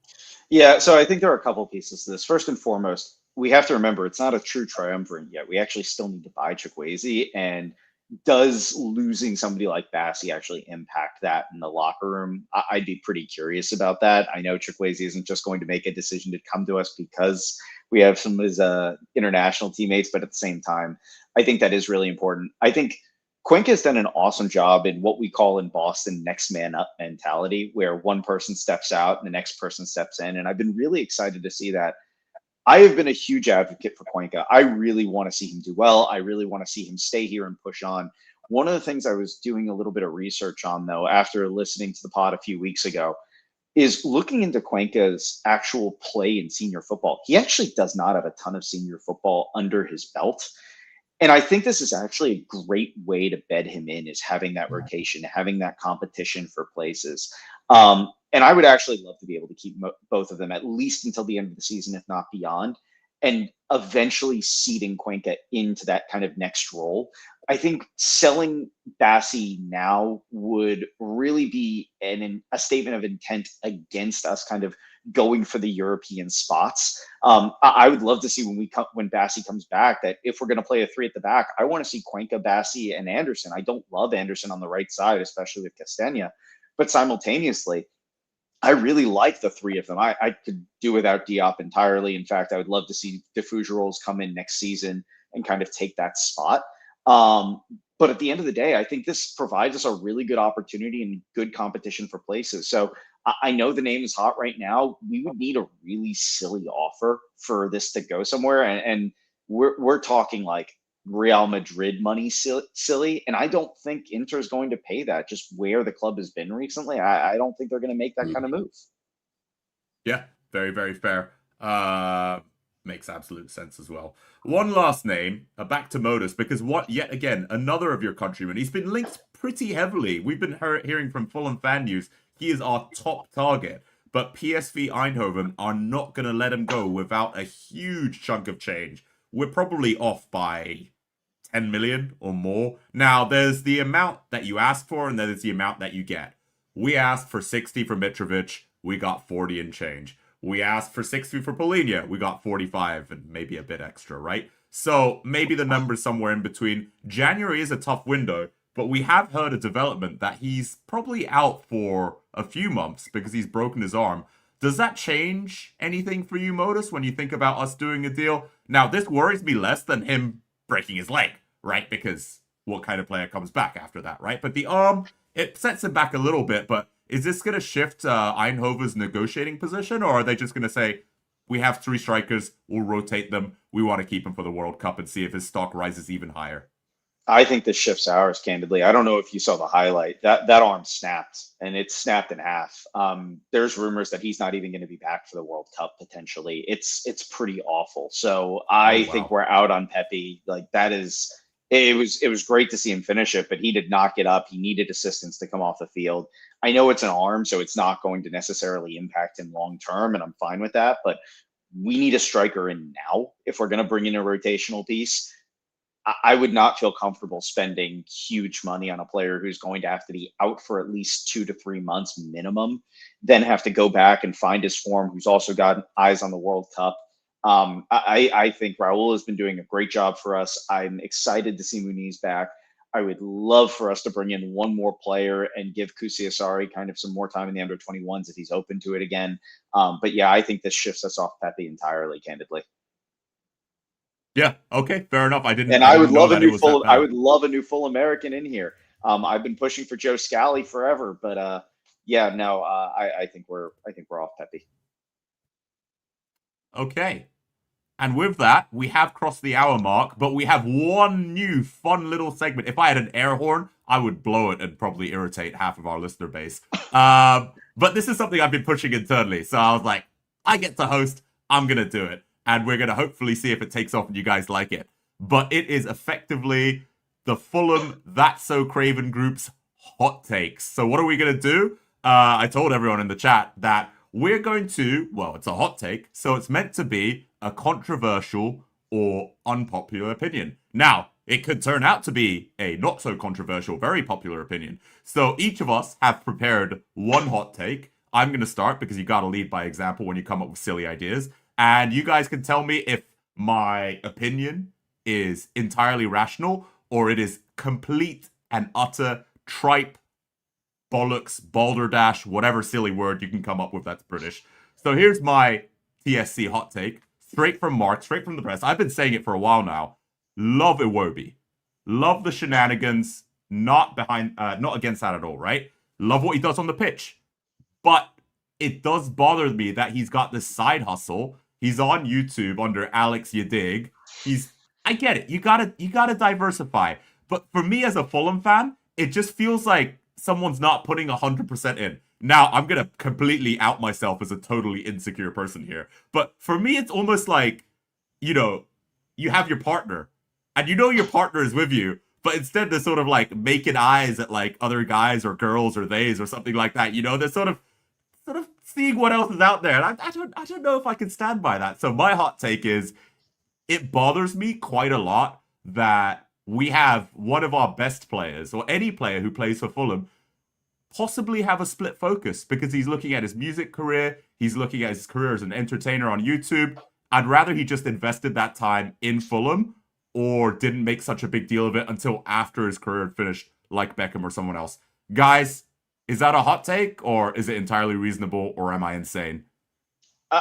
Yeah, so I think there are a couple pieces to this. First and foremost, we have to remember it's not a true triumvirate yet. We actually still need to buy Chukwueze, and does losing somebody like Bassey actually impact that in the locker room? I'd be pretty curious about that. I know Chukwueze isn't just going to make a decision to come to us because we have some of his international teammates, but at the same time, I think that is really important. I think Cuenca has done an awesome job in what we call in Boston next man up mentality, where one person steps out and the next person steps in. And I've been really excited to see that. I have been a huge advocate for Cuenca. I really want to see him do well. I really want to see him stay here and push on. One of the things I was doing a little bit of research on, though, after listening to the pod a few weeks ago, is looking into Cuenca's actual play in senior football. He actually does not have a ton of senior football under his belt. And I think this is actually a great way to bed him in, is having that rotation, having that competition for places. And I would actually love to be able to keep both of them at least until the end of the season, if not beyond, and eventually seeding Cuenca into that kind of next role. I think selling Bassi now would really be a statement of intent against us kind of going for the European spots. I would love to see when Bassi comes back, that if we're going to play a three at the back, I want to see Cuenca, Bassi, and Anderson. I don't love Anderson on the right side, especially with Castagna, but simultaneously, I really like the three of them. I could do without Diop entirely. In fact, I would love to see Defugeroles come in next season and kind of take that spot. But at the end of the day, I think this provides us a really good opportunity and good competition for places. So I know the name is hot right now. We would need a really silly offer for this to go somewhere. And we're talking like Real Madrid money silly. And I don't think Inter is going to pay that, just where the club has been recently. I don't think they're going to make that kind of move.
Yeah, very, very fair. Makes absolute sense as well. One last name, back to Modus, because yet again, another of your countrymen. He's been linked pretty heavily. We've been hearing from Fulham fan news. He is our top target. But PSV Eindhoven are not going to let him go without a huge chunk of change. We're probably off by 10 million or more. Now, there's the amount that you ask for, and then there's the amount that you get. We asked for 60 for Mitrovic. We got 40 and change. We asked for 60 for Polinia. We got 45 and maybe a bit extra, right? So maybe the number's somewhere in between. January is a tough window, but we have heard a development that he's probably out for a few months because he's broken his arm. Does that change anything for you, Modus, when you think about us doing a deal? Now, this worries me less than him breaking his leg, right? Because what kind of player comes back after that, right? But the arm, it sets him back a little bit, but is this going to shift Eindhoven's negotiating position, or are they just going to say, we have three strikers, we'll rotate them, we want to keep him for the World Cup and see if his stock rises even higher?
I think this shifts ours, candidly. I don't know if you saw the highlight. That arm snapped, and it's snapped in half. There's rumors that he's not even going to be back for the World Cup potentially. It's pretty awful. So I think we're out on Pepe. Like, that is, it was great to see him finish it, but he did not get up. He needed assistance to come off the field. I know it's an arm, so it's not going to necessarily impact him long term, and I'm fine with that. But we need a striker in now if we're going to bring in a rotational piece. I would not feel comfortable spending huge money on a player who's going to have to be out for at least 2 to 3 months minimum, then have to go back and find his form, who's also got eyes on the World Cup. I think Raul has been doing a great job for us. I'm excited to see Muniz back. I would love for us to bring in one more player and give Kusiasari kind of some more time in the under-21s if he's open to it again. But yeah, I think this shifts us off Pepe entirely, candidly.
Yeah. Okay. Fair enough. I didn't
would love
know
a new full. I would love a new full American in here. I've been pushing for Joe Scally forever, but yeah, no. I think we're off Pepe.
Okay. And with that, we have crossed the hour mark, but we have one new fun little segment. If I had an air horn, I would blow it and probably irritate half of our listener base. But this is something I've been pushing internally, so I was like, I get to host. I'm gonna do it. And we're going to hopefully see if it takes off and you guys like it. But it is effectively the Fulham That's So Craven group's hot takes. So what are we going to do? I told everyone in the chat that we're going to, well, it's a hot take, so it's meant to be a controversial or unpopular opinion. Now, it could turn out to be a not so controversial, very popular opinion. So each of us have prepared one hot take. I'm going to start because you got to lead by example when you come up with silly ideas. And you guys can tell me if my opinion is entirely rational or it is complete and utter tripe, bollocks, balderdash, whatever silly word you can come up with that's British. So here's my TSC hot take, straight from Mark, straight from the press. I've been saying it for a while now. Love Iwobi. Love the shenanigans, not against that at all, right? Love what he does on the pitch. But it does bother me that he's got this side hustle. He's on YouTube under Alex Yadig. I get it. You gotta diversify. But for me as a Fulham fan, it just feels like someone's not putting 100% in. Now, I'm gonna completely out myself as a totally insecure person here. But for me, it's almost like, you have your partner and you know your partner is with you, but instead they're sort of like making eyes at like other guys or girls or theys or something like that. You know, they're sort of seeing what else is out there. And I don't know if I can stand by that. So my hot take is it bothers me quite a lot that we have one of our best players or any player who plays for Fulham possibly have a split focus because he's looking at his music career, he's looking at his career as an entertainer on YouTube. I'd rather he just invested that time in Fulham or didn't make such a big deal of it until after his career had finished, like Beckham or someone else. Guys, is that a hot take or is it entirely reasonable or am I insane?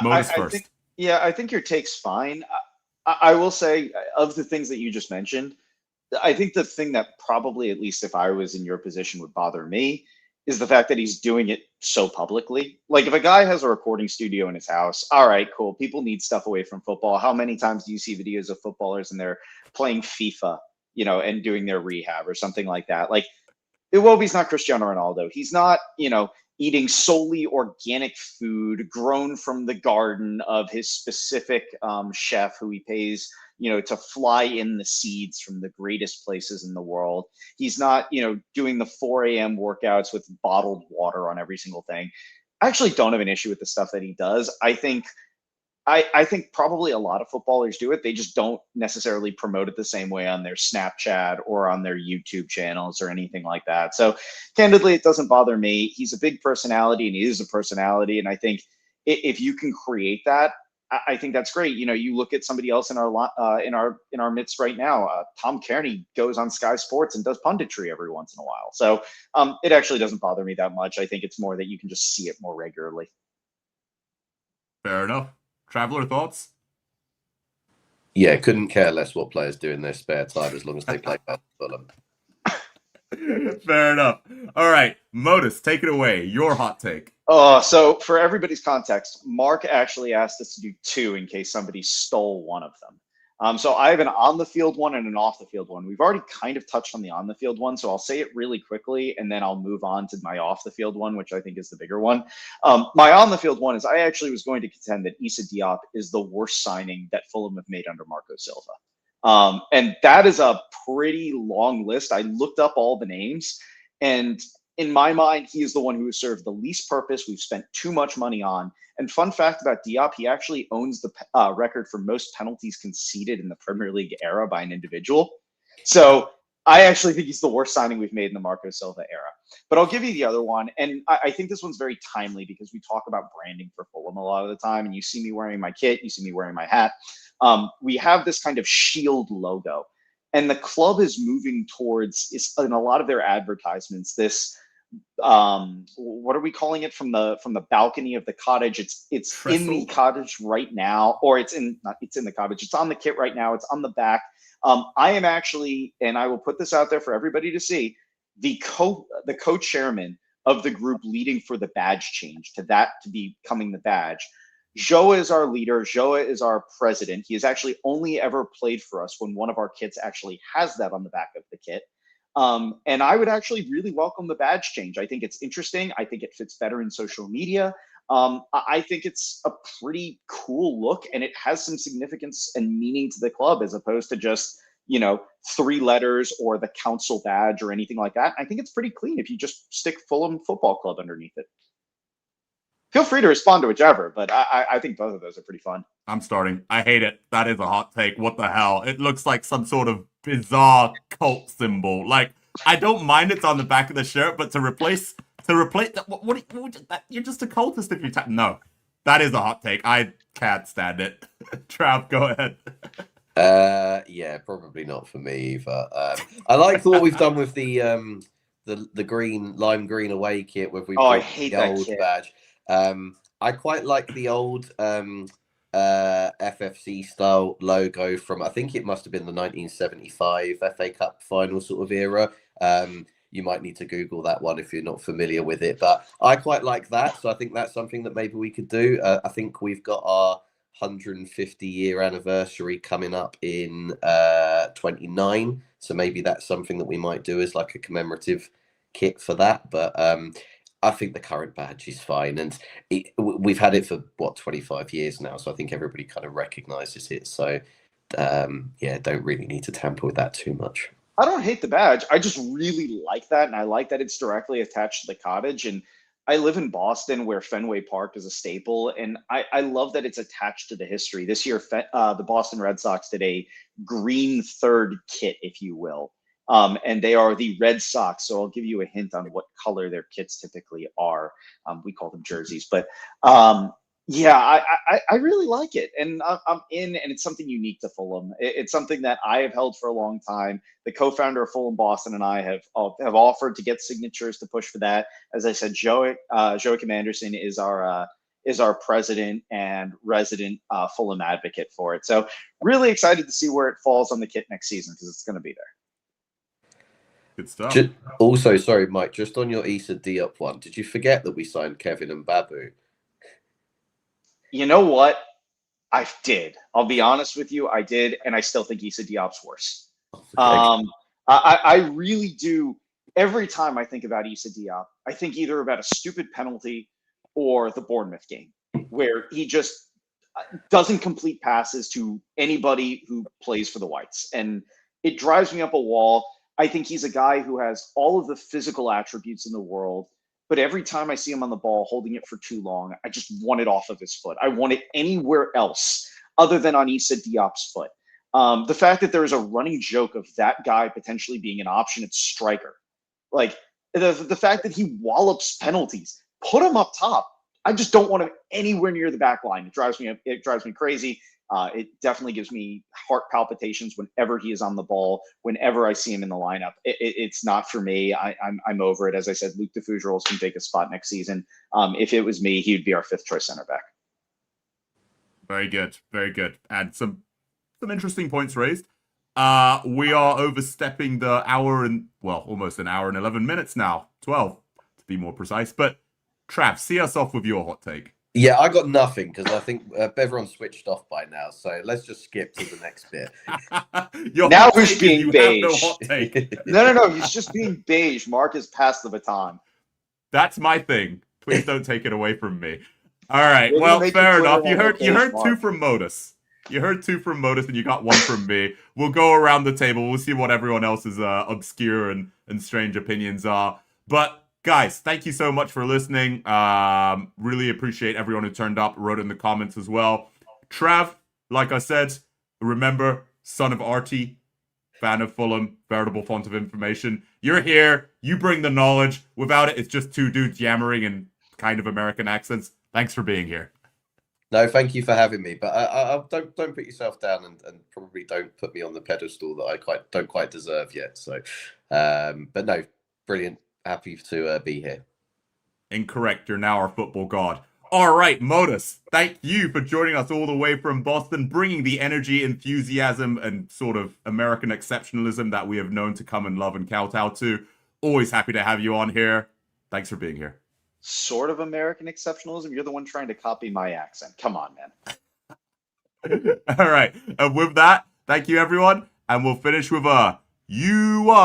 Modus
I
first.
think, yeah, I think your take's fine. I will say, of the things that you just mentioned, I think the thing that probably, at least if I was in your position, would bother me is the fact that he's doing it so publicly. Like, if a guy has a recording studio in his house, all right, cool. People need stuff away from football. How many times do you see videos of footballers and they're playing FIFA, and doing their rehab or something like that? Like, Iwobi's not Cristiano Ronaldo. He's not, eating solely organic food grown from the garden of his specific chef who he pays, to fly in the seeds from the greatest places in the world. He's not, doing the 4 a.m. workouts with bottled water on every single thing. I actually don't have an issue with the stuff that he does. I think probably a lot of footballers do it. They just don't necessarily promote it the same way on their Snapchat or on their YouTube channels or anything like that. So candidly, it doesn't bother me. He's a big personality and he is a personality. And I think if you can create that, I think that's great. You look at somebody else in our midst right now. Tom Kearney goes on Sky Sports and does punditry every once in a while. So it actually doesn't bother me that much. I think it's more that you can just see it more regularly.
Fair enough. Traveler thoughts?
Yeah, couldn't care less what players do in their spare time as long as they play well for Fulham.
Fair enough. All right, Modus, take it away. Your hot take.
So for everybody's context, Mark actually asked us to do two in case somebody stole one of them. So I have an on the field one and an off the field one. We've already kind of touched on the on the field one, so I'll say it really quickly and then I'll move on to my off the field one, which I think is the bigger one. My on the field one is I actually was going to contend that Issa Diop is the worst signing that Fulham have made under Marco Silva. And that is a pretty long list. I looked up all the names, and in my mind, he is the one who has served the least purpose. We've spent too much money on. And fun fact about Diop, he actually owns the record for most penalties conceded in the Premier League era by an individual. So I actually think he's the worst signing we've made in the Marco Silva era. But I'll give you the other one. And I think this one's very timely because we talk about branding for Fulham a lot of the time. And you see me wearing my kit, you see me wearing my hat. We have this kind of shield logo. And the club is moving towards, in a lot of their advertisements, this what are we calling it, from the balcony of the cottage? It's
Trestle?
in the cottage right now, or it's in the cottage. It's on the kit right now. It's on the back. I am actually, and I will put this out there for everybody to see, the co-chairman of the group leading for the badge change to becoming the badge. Joa is our leader. Joa is our president. He has actually only ever played for us when one of our kits actually has that on the back of the kit. And I would actually really welcome the badge change. I think it's interesting. I think it fits better in social media. I think it's a pretty cool look, and it has some significance and meaning to the club as opposed to just, 3 letters or the council badge or anything like that. I think it's pretty clean if you just stick Fulham Football Club underneath it. Feel free to respond to whichever, but I think both of those are pretty fun.
I'm starting. I hate it. That is a hot take. What the hell? It looks like some sort of bizarre cult symbol. Like, I don't mind it's on the back of the shirt, but to replace that, you're just a cultist if you no. That is a hot take. I can't stand it. Trav, go ahead.
Yeah, probably not for me either. I like what we've done with the green, lime green away kit with
I hate
the
that
old
kit.
badge. I quite like the old FFC style logo from, I think it must have been the 1975 FA Cup final sort of era. You might need to Google that one if you're not familiar with it, but I quite like that. So I think that's something that maybe we could do. I think we've got our 150-year anniversary coming up in 29. So maybe that's something that we might do as like a commemorative kit for that. But I think the current badge is fine, and we've had it for 25 years now, so I think everybody kind of recognizes it. So don't really need to tamper with that too much.
I don't hate the badge. I just really like that, and I like that it's directly attached to the cottage. And I live in Boston, where Fenway Park is a staple, and I love that it's attached to the history. This year, the Boston Red Sox did a green third kit, if you will, and they are the Red Sox. So I'll give you a hint on what color their kits typically are. We call them jerseys, but yeah, I really like it, and I'm in, and it's something unique to Fulham. It's something that I have held for a long time. The co-founder of Fulham Boston and I have offered to get signatures to push for that. As I said, Joachim Anderson is our president and resident Fulham advocate for it. So really excited to see where it falls on the kit next season, because it's going to be there.
Good stuff.
Also, sorry, Mike, just on your Issa Diop one, did you forget that we signed Kevin and Babu?
You know what? I did. I'll be honest with you. I did, and I still think Issa Diop's worse. I really do. Every time I think about Issa Diop, I think either about a stupid penalty or the Bournemouth game, where he just doesn't complete passes to anybody who plays for the Whites, and it drives me up a wall. I think he's a guy who has all of the physical attributes in the world, but every time I see him on the ball holding it for too long, I just want it off of his foot. I want it anywhere else other than on Issa Diop's foot. The fact that there is a running joke of that guy potentially being an option at striker, like the fact that he wallops penalties, put him up top. I just don't want him anywhere near the back line. It drives me crazy. It definitely gives me heart palpitations whenever he is on the ball, whenever I see him in the lineup. It's not for me. I'm over it. As I said, Luke DeFugeros can take a spot next season. If it was me, he would be our 5th choice center back.
Very good. Very good. And some interesting points raised. We are overstepping the hour and, well, almost an hour and 11 minutes now. 12, to be more precise. But, Trav, see us off with your hot take.
Yeah, I got nothing, because I think everyone's switched off by now. So let's just skip to the next bit.
Now who's being beige?
No hot take.
No. He's just being beige. Mark has passed the baton.
That's my thing. Please don't take it away from me. All right. Well, fair enough. You heard 2 from Modus. You heard 2 from Modus, and you got 1 from me. We'll go around the table. We'll see what everyone else's obscure and strange opinions are. But guys, thank you so much for listening. Really appreciate everyone who turned up, wrote in the comments as well. Trav, like I said, remember, son of Artie, fan of Fulham, veritable font of information. You're here. You bring the knowledge. Without it, it's just 2 dudes yammering in kind of American accents. Thanks for being here.
No, thank you for having me. But I don't put yourself down, and probably don't put me on the pedestal that I don't quite deserve yet. So, but no, brilliant. Happy to be here.
Incorrect. You're now our football god. All right, Modus, thank you for joining us all the way from Boston, bringing the energy, enthusiasm, and sort of American exceptionalism that we have known to come and love and kowtow to. Always happy to have you on here. Thanks for being here.
Sort of American exceptionalism. You're the one trying to copy my accent. Come on, man.
All right. And with that, thank you, everyone. And we'll finish with a you won.